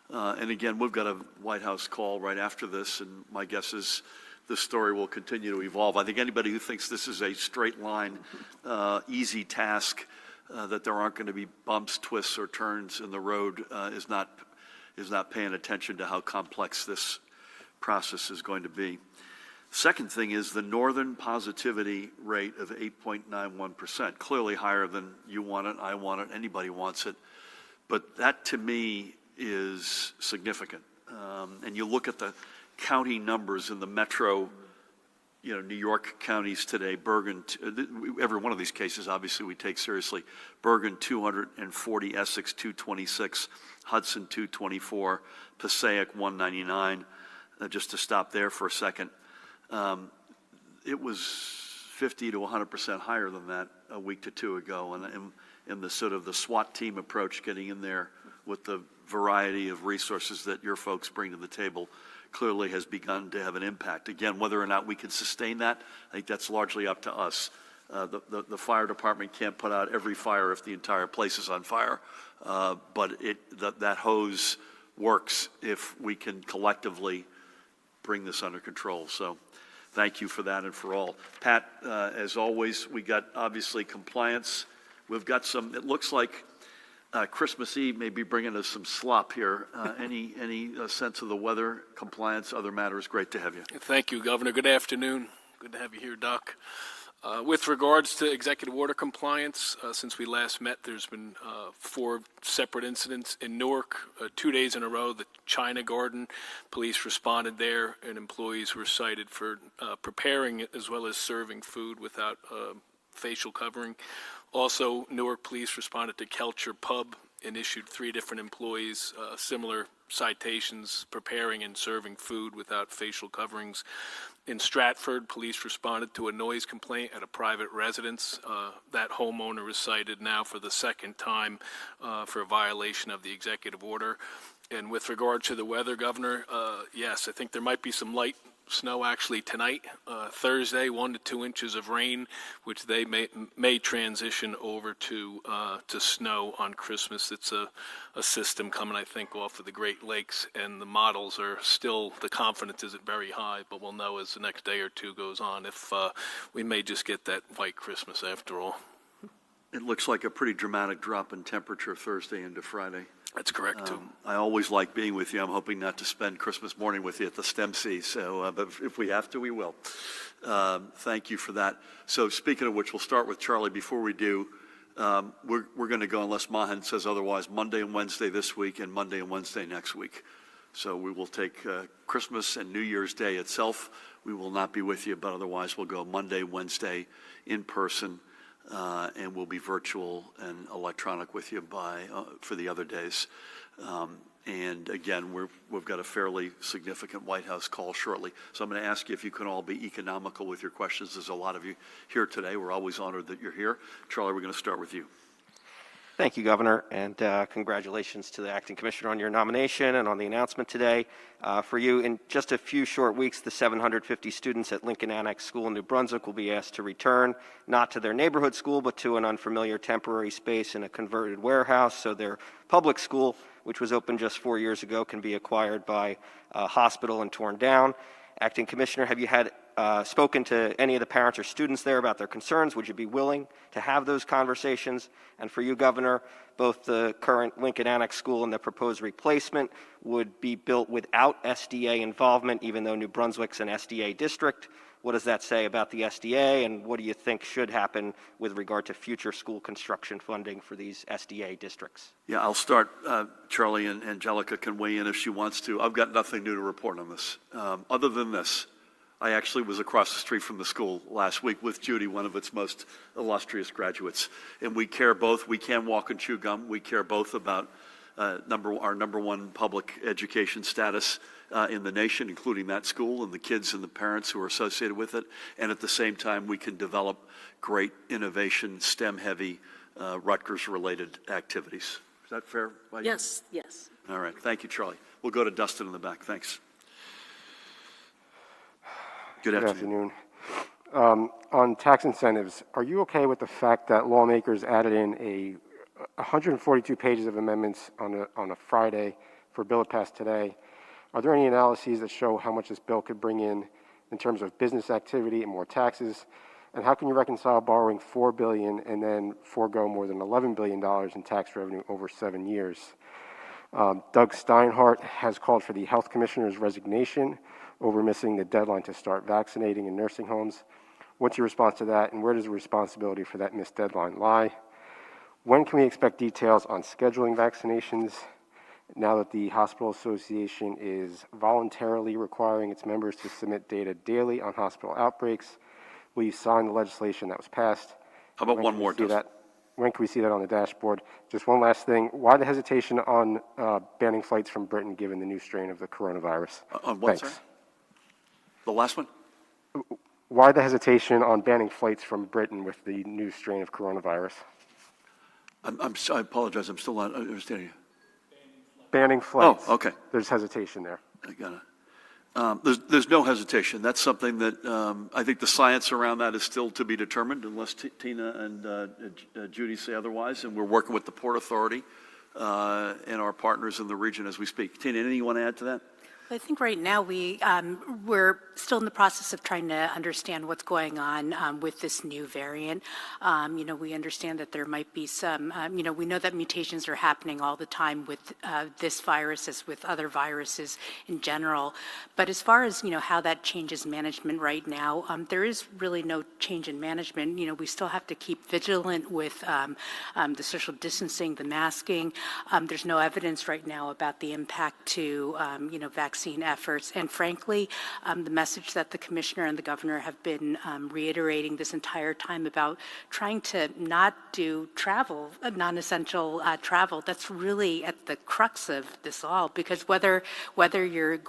[SPEAKER 1] And again, we've got a White House call right after this, and my guess is this story will continue to evolve. I think anybody who thinks this is a straight line, easy task, that there aren't going to be bumps, twists, or turns in the road is not paying attention to how complex this process is going to be. Second thing is the northern positivity rate of 8.91%, clearly higher than you want it, I want it, anybody wants it. But that to me is significant. And you look at the county numbers in the metro, New York counties today, Bergen, every one of these cases obviously we take seriously. Bergen 240, Essex 226, Hudson 224, Passaic 199. Just to stop there for a second. It was 50 to 100% higher than that a week to two ago, and in the sort of the SWAT team approach, getting in there with the variety of resources that your folks bring to the table, clearly has begun to have an impact. Again, whether or not we can sustain that, I think that's largely up to us. The fire department can't put out every fire if the entire place is on fire, but that hose works if we can collectively bring this under control. So thank you for that and for all. Pat, as always, we got obviously compliance. We've got some, it looks like Christmas Eve may be bringing us some slop here. Any sense of the weather, compliance, other matters? Great to have you.
[SPEAKER 4] Thank you, Governor. Good afternoon. Good to have you here, Doc. With regards to executive order compliance, since we last met, there's been 4 separate incidents in Newark, 2 days in a row. The China Garden, police responded there, and employees were cited for preparing as well as serving food without facial covering. Also, Newark police responded to Kelcher Pub and issued 3 different employees similar citations, preparing and serving food without facial coverings. In Stratford, police responded to a noise complaint at a private residence. That homeowner was cited now for the second time for a violation of the executive order. And with regard to the weather, Governor, yes, I think there might be some light snow actually tonight, Thursday, 1 to 2 inches of rain, which they may transition over to snow on Christmas. It's a system coming, I think, off of the Great Lakes, and the models are still, the confidence isn't very high, but we'll know as the next day or two goes on if we may just get that white Christmas after all.
[SPEAKER 1] It looks like a pretty dramatic drop in temperature Thursday into Friday.
[SPEAKER 4] That's correct, too.
[SPEAKER 1] I always like being with you. I'm hoping not to spend Christmas morning with you at the STEM C, so, but if we have to, we will. Thank you for that. So speaking of which, we'll start with Charlie. Before we do, we're going to go, unless Mahan says otherwise, Monday and Wednesday this week and Monday and Wednesday next week. So we will take Christmas and New Year's Day itself. We will not be with you, but otherwise we'll go Monday, Wednesday in person. And we'll be virtual and electronic with you for the other days. And again, we've got a fairly significant White House call shortly. So I'm going to ask you if you can all be economical with your questions. There's a lot of you here today. We're always honored that you're here. Charlie, we're going to start with you.
[SPEAKER 5] Thank you, Governor, and congratulations to the Acting Commissioner on your nomination and on the announcement today. For you, in just a few short weeks, the 750 students at Lincoln Annex School in New Brunswick will be asked to return, not to their neighborhood school, but to an unfamiliar temporary space in a converted warehouse, so their public school, which was opened just 4 years ago, can be acquired by a hospital and torn down. Acting Commissioner, have you had spoken to any of the parents or students there about their concerns? Would you be willing to have those conversations? And for you, Governor, both the current Lincoln Annex School and the proposed replacement would be built without SDA involvement, even though New Brunswick's an SDA district. What does that say about the SDA, and what do you think should happen with regard to future school construction funding for these SDA districts?
[SPEAKER 1] Yeah, I'll start. Charlie and Angelica can weigh in if she wants to. I've got nothing new to report on this. Other than this, I actually was across the street from the school last week with Judy, one of its most illustrious graduates. And we care both. We can walk and chew gum. We care both about our number one public education status in the nation, including that school and the kids and the parents who are associated with it. And at the same time, we can develop great innovation, STEM-heavy, Rutgers-related activities. Is that fair?
[SPEAKER 2] Yes, yes.
[SPEAKER 1] All right. Thank you, Charlie. We'll go to Dustin in the back. Thanks. Good afternoon.
[SPEAKER 6] On tax incentives, are you okay with the fact that lawmakers added in 142 pages of amendments on a Friday for a bill that passed today? Are there any analyses that show how much this bill could bring in terms of business activity and more taxes? And how can you reconcile borrowing $4 billion and then forego more than $11 billion in tax revenue over 7 years? Doug Steinhardt has called for the health commissioner's resignation over missing the deadline to start vaccinating in nursing homes. What's your response to that, and where does the responsibility for that missed deadline lie? When can we expect details on scheduling vaccinations now that the Hospital Association is voluntarily requiring its members to submit data daily on hospital outbreaks? Will you sign the legislation that was passed?
[SPEAKER 1] How about one more, Dustin?
[SPEAKER 6] When can we see that on the dashboard? Just one last thing. Why the hesitation on banning flights from Britain given the new strain of the coronavirus?
[SPEAKER 1] On what,
[SPEAKER 6] Thanks.
[SPEAKER 1] sir? The last one?
[SPEAKER 6] Why the hesitation on banning flights from Britain with the new strain of coronavirus?
[SPEAKER 1] I apologize. I'm still not understanding you.
[SPEAKER 6] Banning flights.
[SPEAKER 1] Oh, okay.
[SPEAKER 6] There's hesitation there.
[SPEAKER 1] I got it. There's no hesitation. That's something that I think the science around that is still to be determined, unless Tina and Judy say otherwise. And we're working with the Port Authority and our partners in the region as we speak. Tina, anything you want to add to that?
[SPEAKER 7] I think right now we're still in the process of trying to understand what's going on with this new variant. We understand that there might be some, we know that mutations are happening all the time with this virus as with other viruses in general. But as far as, how that changes management right now, there is really no change in management. We still have to keep vigilant with the social distancing, the masking. There's no evidence right now about the impact to, vaccine efforts. And frankly, the message that the commissioner and the governor have been reiterating this entire time about trying to not do travel, non-essential travel, that's really at the crux of this all. Because whether you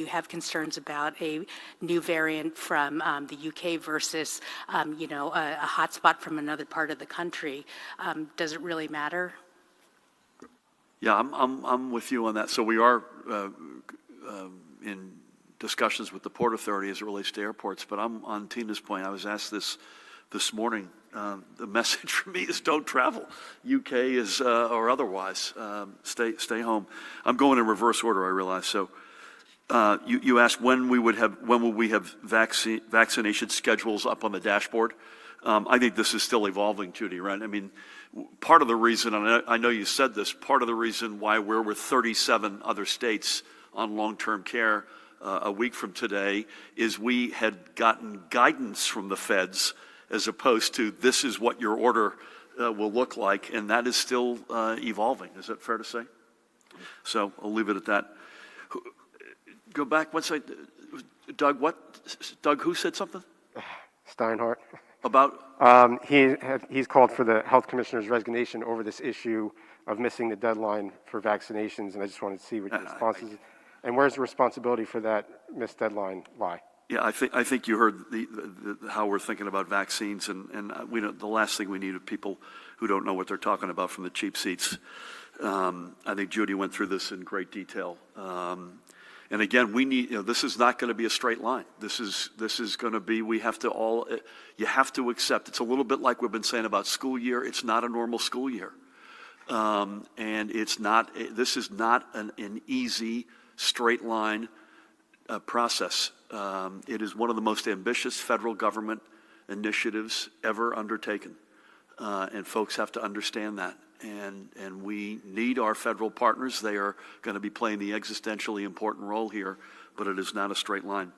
[SPEAKER 7] have concerns about a new variant from the UK versus, a hotspot from another part of the country, does it really matter?
[SPEAKER 1] Yeah, I'm with you on that. So we are in discussions with the Port Authority as it relates to airports. But I'm on Tina's point. I was asked this morning. The message for me is don't travel. UK is or otherwise. Stay home. I'm going in reverse order, I realize. So you asked when will we have vaccination schedules up on the dashboard? I think this is still evolving, Judy, right? I mean, part of the reason, and I know you said this, part of the reason why we're with 37 other states on long-term care a week from today is we had gotten guidance from the feds as opposed to this is what your order will look like, and that is still evolving. Is that fair to say? So I'll leave it at that. Go back one second. Doug, what? Doug, who said something?
[SPEAKER 6] Steinhardt.
[SPEAKER 1] About?
[SPEAKER 6] He's called for the health commissioner's resignation over this issue of missing the deadline for vaccinations, and I just wanted to see what your response is. And where's the responsibility for that missed deadline lie?
[SPEAKER 1] Yeah, I think you heard how we're thinking about vaccines, and we don't, the last thing we need are people who don't know what they're talking about from the cheap seats. I think Judy went through this in great detail. And again, we need, this is not going to be a straight line. This is going to be, you have to accept, it's a little bit like we've been saying about school year. It's not a normal school year. And this is not an easy, straight line process. It is one of the most ambitious federal government initiatives ever undertaken. And folks have to understand that. And we need our federal partners. They are going to be playing the existentially important role here, but it is not a straight line.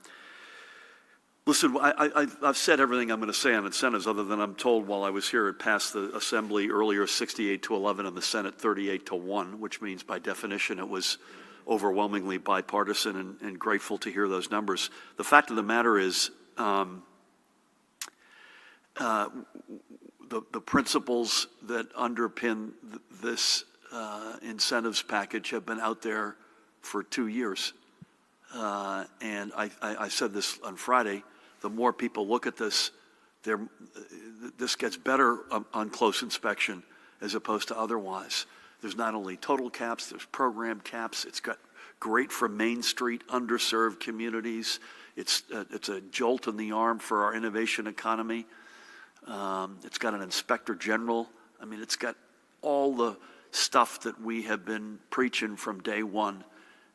[SPEAKER 1] Listen, I've said everything I'm going to say on incentives other than I'm told while I was here it passed the Assembly earlier 68-11 and the Senate 38-1, which means by definition it was overwhelmingly bipartisan and grateful to hear those numbers. The fact of the matter is the principles that underpin this incentives package have been out there for 2 years. And I said this on Friday, the more people look at this, this gets better on close inspection as opposed to otherwise. There's not only total caps, there's program caps. It's got great for Main Street, underserved communities. It's a jolt in the arm for our innovation economy. It's got an inspector general. I mean, it's got all the stuff that we have been preaching from day one.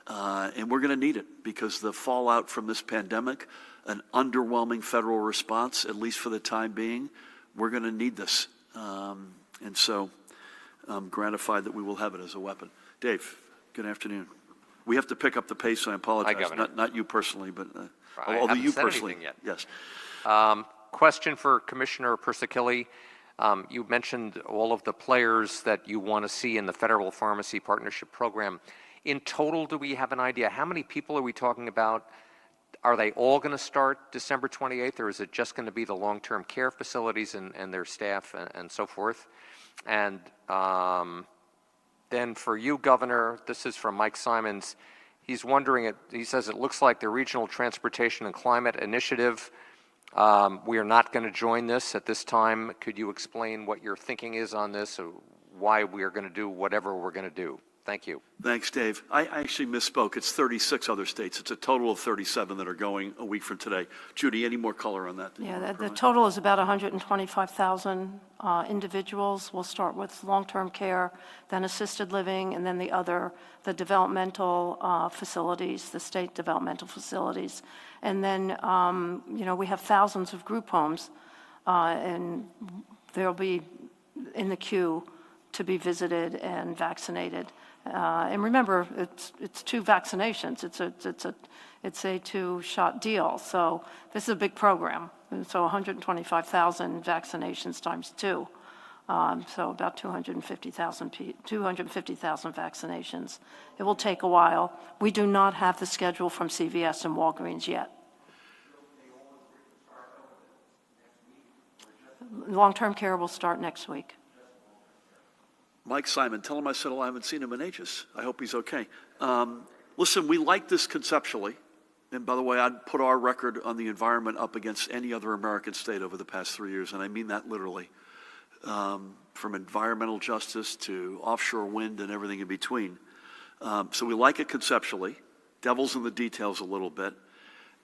[SPEAKER 1] And we're going to need it because the fallout from this pandemic, an underwhelming federal response, at least for the time being, we're going to need this. And so I'm gratified that we will have it as a weapon. Dave, good afternoon. We have to pick up the pace, I apologize.
[SPEAKER 8] Hi, Governor.
[SPEAKER 1] Not you personally, but
[SPEAKER 8] I
[SPEAKER 1] although
[SPEAKER 8] haven't
[SPEAKER 1] you
[SPEAKER 8] said
[SPEAKER 1] personally.
[SPEAKER 8] anything
[SPEAKER 1] Yes.
[SPEAKER 8] Question for Commissioner Persicilli. You mentioned all of the players that you want to see in the Federal Pharmacy Partnership Program. In total, do we have an idea? How many people are we talking about? Are they all going to start December 28th, or is it just going to be the long-term care facilities and their staff and so forth? And then for you, Governor, this is from Mike Simons. He's wondering, he says, it looks like the Regional Transportation and Climate Initiative, we are not going to join this at this time. Could you explain what your thinking is on this, or why we are going to do whatever we're going to do? Thank you.
[SPEAKER 1] Thanks, Dave. I actually misspoke. It's 36 other states. It's a total of 37 that are going a week from today. Judy, any more color on that?
[SPEAKER 3] Yeah, the total is about 125,000 individuals. We'll start with long-term care, then assisted living, and then the developmental facilities, the state developmental facilities. And then, we have thousands of group homes, and they'll be in the queue to be visited and vaccinated. And remember, it's two vaccinations. It's a two-shot deal. So this is a big program. And so 125,000 vaccinations times two. So about 250,000 vaccinations. It will take a while. We do not have the schedule from CVS and Walgreens yet. Long-term care will start next week.
[SPEAKER 1] Mike Simon, tell him I said, I haven't seen him in ages. I hope he's okay. Listen, we like this conceptually. And by the way, I'd put our record on the environment up against any other American state over the past 3 years, and I mean that literally. From environmental justice to offshore wind and everything in between. So we like it conceptually. Devil's in the details a little bit.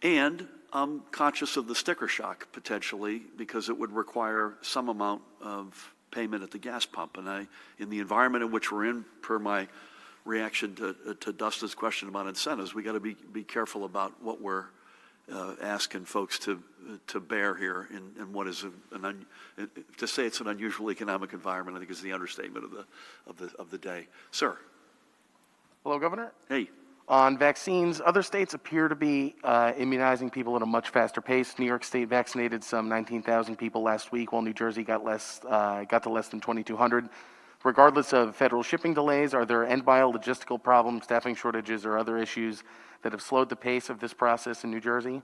[SPEAKER 1] And I'm conscious of the sticker shock, potentially, because it would require some amount of payment at the gas pump. And in the environment in which we're in, per my reaction to Dustin's question about incentives, we got to be careful about what we're asking folks to bear here in what is to say it's an unusual economic environment, I think is the understatement of the day. Sir.
[SPEAKER 9] Hello, Governor.
[SPEAKER 1] Hey.
[SPEAKER 9] On vaccines, other states appear to be immunizing people at a much faster pace. New York State vaccinated some 19,000 people last week, while New Jersey got to less than 2,200. Regardless of federal shipping delays, are there end-mile logistical problems, staffing shortages, or other issues that have slowed the pace of this process in New Jersey?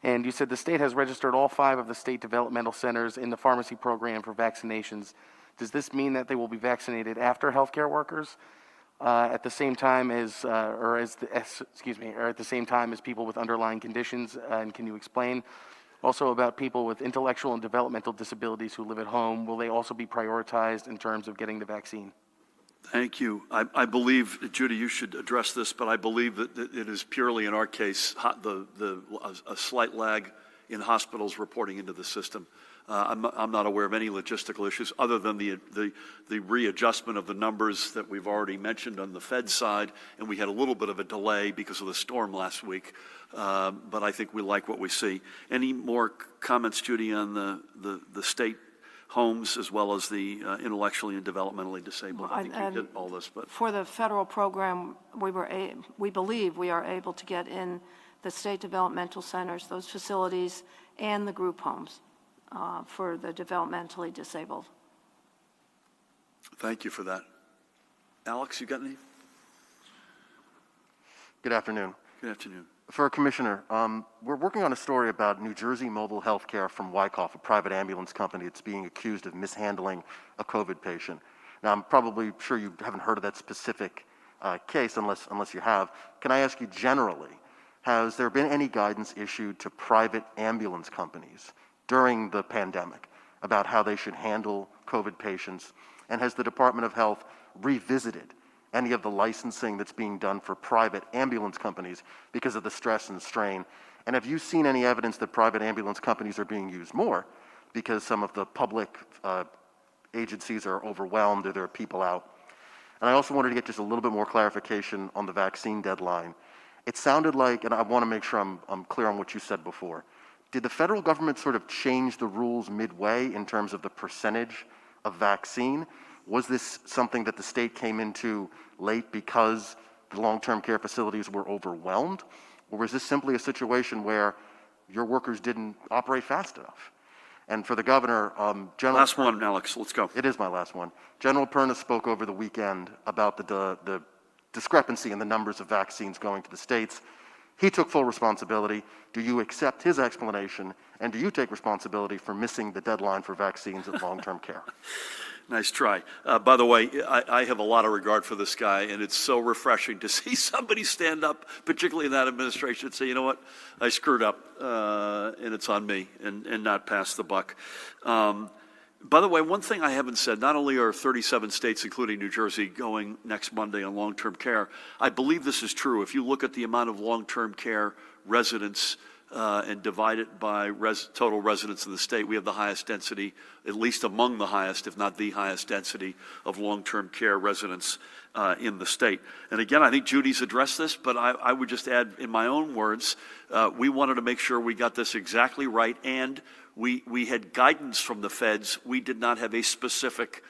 [SPEAKER 9] And you said the state has registered all 5 of the state developmental centers in the pharmacy program for vaccinations. Does this mean that they will be vaccinated after healthcare workers? At the same time as, or at the same time as people with underlying conditions, and can you explain also about people with intellectual and developmental disabilities who live at home? Will they also be prioritized in terms of getting the vaccine?
[SPEAKER 1] Thank you. I believe, Judy, you should address this, but I believe that it is purely, in our case, a slight lag in hospitals reporting into the system. I'm not aware of any logistical issues other than the readjustment of the numbers that we've already mentioned on the Fed side, and we had a little bit of a delay because of the storm last week. But I think we like what we see. Any more comments, Judy, on the state homes as well as the intellectually and developmentally disabled? I think you did all this, but
[SPEAKER 3] for the federal program, we believe we are able to get in the state developmental centers, those facilities, and the group homes. For the developmentally disabled.
[SPEAKER 1] Thank you for that. Alex, you got any?
[SPEAKER 10] Good afternoon.
[SPEAKER 1] Good afternoon.
[SPEAKER 10] For Commissioner, we're working on a story about New Jersey Mobile Healthcare from Wyckoff, a private ambulance company that's being accused of mishandling a COVID patient. Now, I'm probably sure you haven't heard of that specific case unless you have. Can I ask you generally, has there been any guidance issued to private ambulance companies during the pandemic about how they should handle COVID patients? And has the Department of Health revisited any of the licensing that's being done for private ambulance companies because of the stress and strain? And have you seen any evidence that private ambulance companies are being used more because some of the public agencies are overwhelmed or there are people out? And I also wanted to get just a little bit more clarification on the vaccine deadline. It sounded like, and I want to make sure I'm clear on what you said before, did the federal government sort of change the rules midway in terms of the percentage of vaccine? Was this something that the state came into late because the long-term care facilities were overwhelmed? Or was this simply a situation where your workers didn't operate fast enough? And for the governor, General...
[SPEAKER 1] Last one, Alex, let's go.
[SPEAKER 10] It is my last one. General Perna spoke over the weekend about the discrepancy in the numbers of vaccines going to the states. He took full responsibility. Do you accept his explanation? And do you take responsibility for missing the deadline for vaccines at long-term care?
[SPEAKER 1] Nice try. By the way, I have a lot of regard for this guy, and it's so refreshing to see somebody stand up, particularly in that administration, and say, you know what, I screwed up, and it's on me, and not pass the buck. By the way, one thing I haven't said, not only are 37 states, including New Jersey, going next Monday on long-term care, I believe this is true. If you look at the amount of long-term care residents and divide it by total residents in the state, we have the highest density, at least among the highest, if not the highest density of long-term care residents in the state. And again, I think Judy's addressed this, but I would just add in my own words, we wanted to make sure we got this exactly right, and we had guidance from the feds. We did not have a specific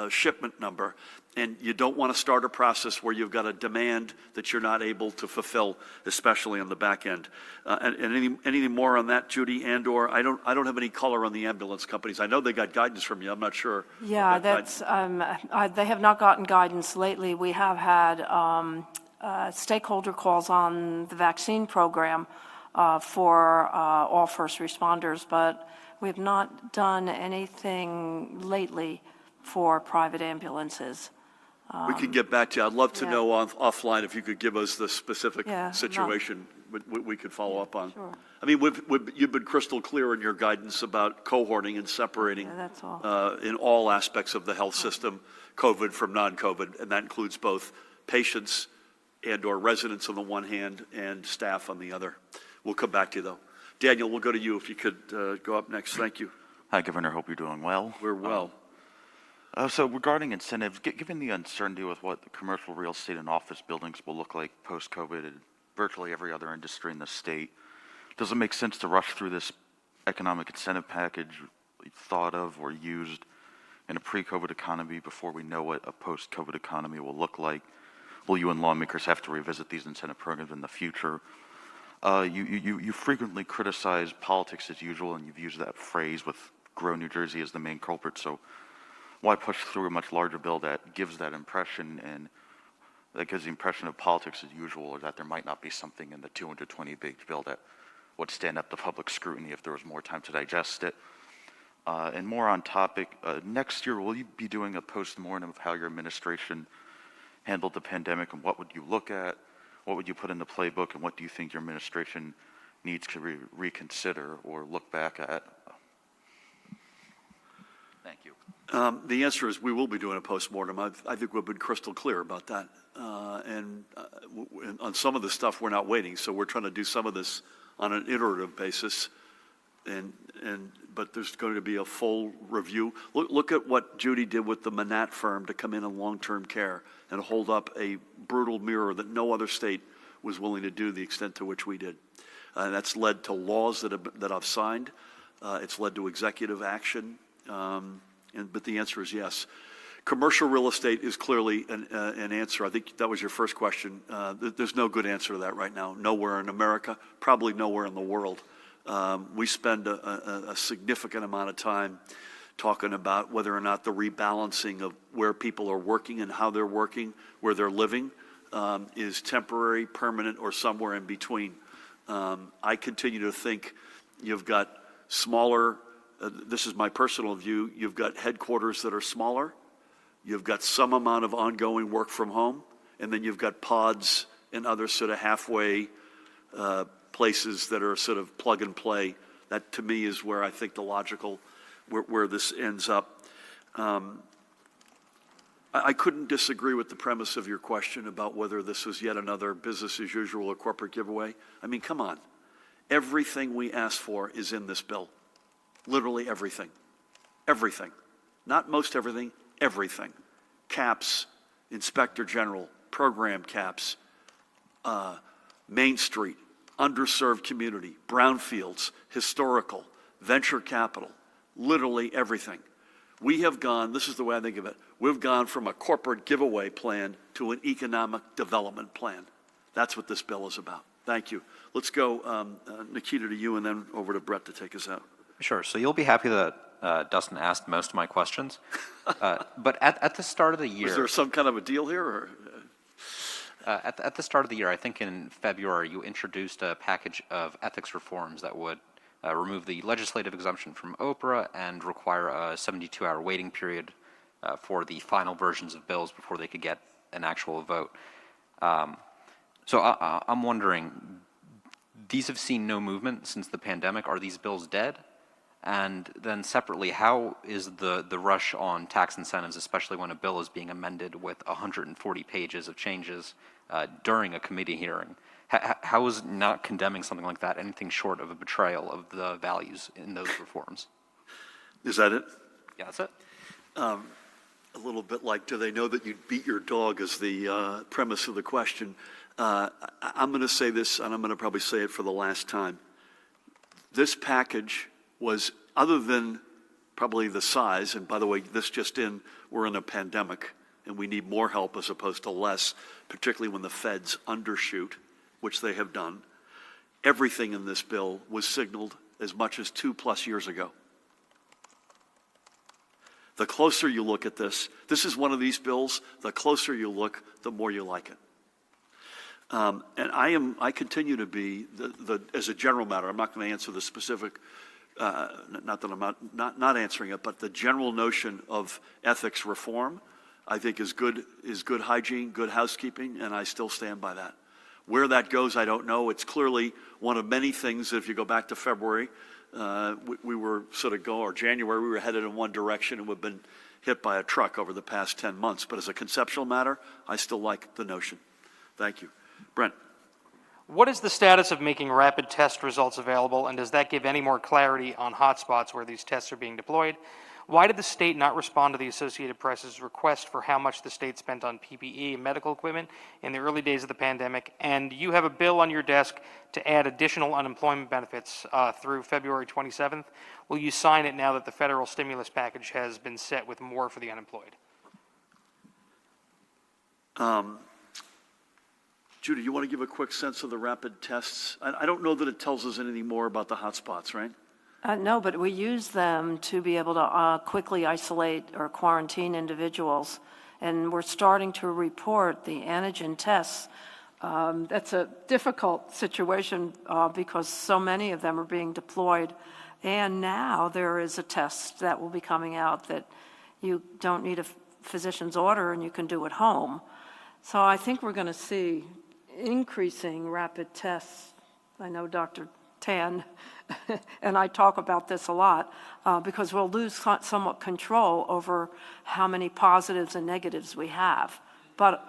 [SPEAKER 1] shipment number. And you don't want to start a process where you've got a demand that you're not able to fulfill, especially on the back end. And anything more on that, Judy, and/or I don't have any color on the ambulance companies. I know they got guidance from you. I'm not sure.
[SPEAKER 3] Yeah, that's they have not gotten guidance lately. We have had stakeholder calls on the vaccine program for all first responders, but we have not done anything lately for private ambulances.
[SPEAKER 1] We could get back to you. I'd love to know offline if you could give us the specific situation we could follow up on.
[SPEAKER 3] Sure.
[SPEAKER 1] I mean, you've been crystal clear in your guidance about cohorting and separating
[SPEAKER 3] that's all.
[SPEAKER 1] In all aspects of the health system, COVID from non-COVID, and that includes both patients and/or residents on the one hand and staff on the other. We'll come back to you, though. Daniel, we'll go to you if you could go up next. Thank you.
[SPEAKER 11] Hi, Governor. Hope you're doing well.
[SPEAKER 1] We're well.
[SPEAKER 11] So regarding incentives, given the uncertainty with what the commercial real estate and office buildings will look like post-COVID and virtually every other industry in the state, does it make sense to rush through this economic incentive package thought of or used in a pre-COVID economy before we know what a post-COVID economy will look like? Will you and lawmakers have to revisit these incentive programs in the future? You frequently criticize politics as usual, and you've used that phrase with Grow New Jersey as the main culprit, so why push through a much larger bill that gives that impression, and that gives the impression of politics as usual, or that there might not be something in the 220-page bill that would stand up to public scrutiny if there was more time to digest it? And more on topic, next year, will you be doing a post-mortem of how your administration handled the pandemic, and what would you look at? What would you put in the playbook, and what do you think your administration needs to reconsider or look back at? Thank you.
[SPEAKER 1] The answer is we will be doing a postmortem. I think we've been crystal clear about that. And on some of the stuff, we're not waiting. So we're trying to do some of this on an iterative basis. But there's going to be a full review. Look at what Judy did with the Manat firm to come in on long-term care and hold up a brutal mirror that no other state was willing to do the extent to which we did. And that's led to laws that I've signed. It's led to executive action. But the answer is yes. Commercial real estate is clearly an answer. I think that was your first question. There's no good answer to that right now. Nowhere in America, probably nowhere in the world. We spend a significant amount of time talking about whether or not the rebalancing of where people are working and how they're working, where they're living, is temporary, permanent, or somewhere in between. I continue to think you've got smaller, this is my personal view, you've got headquarters that are smaller, you've got some amount of ongoing work from home, and then you've got pods and other sort of halfway places that are sort of plug and play. That to me is where I think the logical, where this ends up. I couldn't disagree with the premise of your question about whether this was yet another business as usual or corporate giveaway. I mean, come on. Everything we asked for is in this bill. Literally everything. Everything. Not most everything, everything. Caps, Inspector General, program caps, Main Street, underserved community, brownfields, historical, venture capital, literally everything. We have gone, this is the way I think of it, we've gone from a corporate giveaway plan to an economic development plan. That's what this bill is about. Thank you. Let's go, Nikita, to you, and then over to Brett to take us out.
[SPEAKER 12] Sure. So you'll be happy that Dustin asked most of my questions. But at the start of the year...
[SPEAKER 1] Is there some kind of a deal here? Or?
[SPEAKER 12] At the start of the year, I think in February, you introduced a package of ethics reforms that would remove the legislative exemption from Oprah and require a 72-hour waiting period for the final versions of bills before they could get an actual vote. So I'm wondering, these have seen no movement since the pandemic. Are these bills dead? And then separately, how is the rush on tax incentives, especially when a bill is being amended with 140 pages of changes during a committee hearing? How is not condemning something like that anything short of a betrayal of the values in those reforms?
[SPEAKER 1] Is that it?
[SPEAKER 12] Yeah, that's it.
[SPEAKER 1] A little bit like, do they know that you'd beat your dog is the premise of the question. I'm going to say this, and I'm going to probably say it for the last time. This package was, other than probably the size, and by the way, we're in a pandemic, and we need more help as opposed to less, particularly when the feds undershoot, which they have done. Everything in this bill was signaled as much as 2+ years ago. The closer you look at this is one of these bills, the closer you look, the more you like it. And I continue to be, as a general matter, I'm not going to answer the specific, not that I'm not answering it, but the general notion of ethics reform, I think is good hygiene, good housekeeping, and I still stand by that. Where that goes, I don't know. It's clearly one of many things. If you go back to February, we were or January, we were headed in one direction, and we've been hit by a truck over the past 10 months. But as a conceptual matter, I still like the notion. Thank you. Brent.
[SPEAKER 13] What is the status of making rapid test results available, and does that give any more clarity on hotspots where these tests are being deployed? Why did the state not respond to the Associated Press's request for how much the state spent on PPE and medical equipment in the early days of the pandemic? And you have a bill on your desk to add additional unemployment benefits through February 27th. Will you sign it now that the federal stimulus package has been set with more for the unemployed?
[SPEAKER 1] Judy, you want to give a quick sense of the rapid tests? I don't know that it tells us anything more about the hotspots, right?
[SPEAKER 3] No, but we use them to be able to quickly isolate or quarantine individuals. And we're starting to report the antigen tests. That's a difficult situation because so many of them are being deployed. And now there is a test that will be coming out that you don't need a physician's order and you can do at home. So I think we're going to see increasing rapid tests. I know Dr. Tan and I talk about this a lot because we'll lose somewhat control over how many positives and negatives we have. But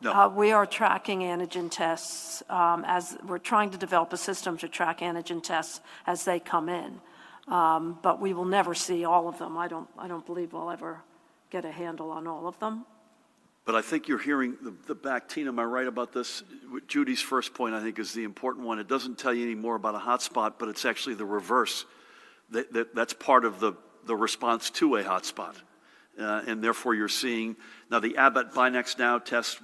[SPEAKER 1] no.
[SPEAKER 3] We are tracking antigen tests as we're trying to develop a system to track antigen tests as they come in. But we will never see all of them. I don't believe we'll ever get a handle on all of them.
[SPEAKER 1] But I think you're hearing the back, Tina, am I right about this? Judy's first point, I think, is the important one. It doesn't tell you any more about a hotspot, but it's actually the reverse. That's part of the response to a hotspot. And therefore you're seeing, now the Abbott Binex Now tests,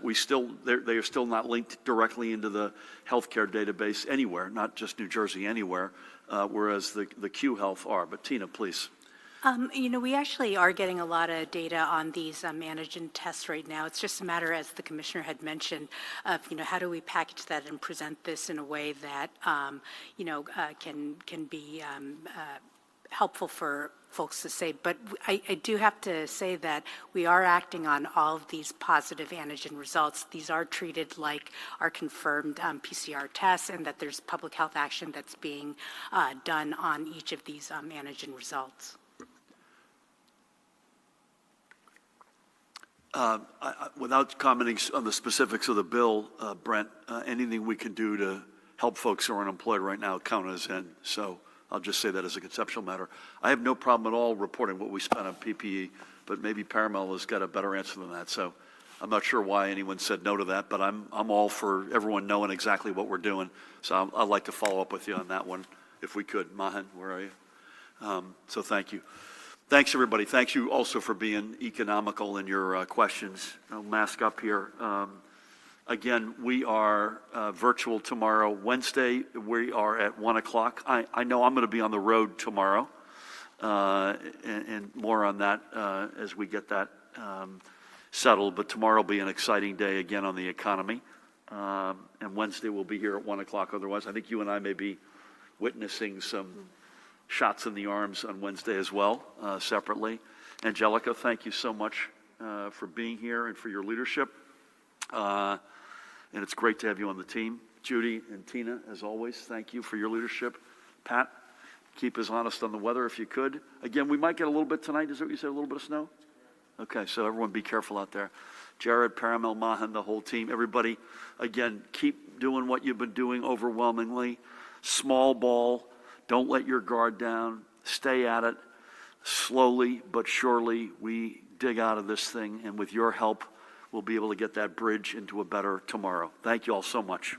[SPEAKER 1] they are still not linked directly into the healthcare database anywhere, not just New Jersey, anywhere, whereas the Q Health are. But Tina, please.
[SPEAKER 7] We actually are getting a lot of data on these antigen tests right now. It's just a matter, as the commissioner had mentioned, of how do we package that and present this in a way that can be helpful for folks to say. But I do have to say that we are acting on all of these positive antigen results. These are treated like our confirmed PCR tests, and that there's public health action that's being done on each of these antigen results.
[SPEAKER 1] Without commenting on the specifics of the bill, Brent, anything we can do to help folks who are unemployed right now count as in. So I'll just say that as a conceptual matter. I have no problem at all reporting what we spent on PPE, but maybe Paramount has got a better answer than that. So I'm not sure why anyone said no to that, but I'm all for everyone knowing exactly what we're doing. So I'd like to follow up with you on that one if we could. Mahan, where are you? So thank you. Thanks, everybody. Thank you also for being economical in your questions. I'll mask up here. Again, we are virtual tomorrow. Wednesday, we are at 1 o'clock. I know I'm going to be on the road tomorrow, and more on that as we get that settled. But tomorrow will be an exciting day again on the economy. And Wednesday we'll be here at 1 o'clock. Otherwise, I think you and I may be witnessing some shots in the arms on Wednesday as well, separately. Angelica, thank you so much for being here and for your leadership. And it's great to have you on the team. Judy and Tina, as always, thank you for your leadership. Pat, keep us honest on the weather if you could. Again, we might get a little bit tonight. Is that what you said, a little bit of snow? Okay, so everyone be careful out there. Jared, Paramel, Mahan, the whole team, everybody, again, keep doing what you've been doing overwhelmingly. Small ball. Don't let your guard down. Stay at it. Slowly but surely, we dig out of this thing, and with your help, we'll be able to get that bridge into a better tomorrow. Thank you all so much.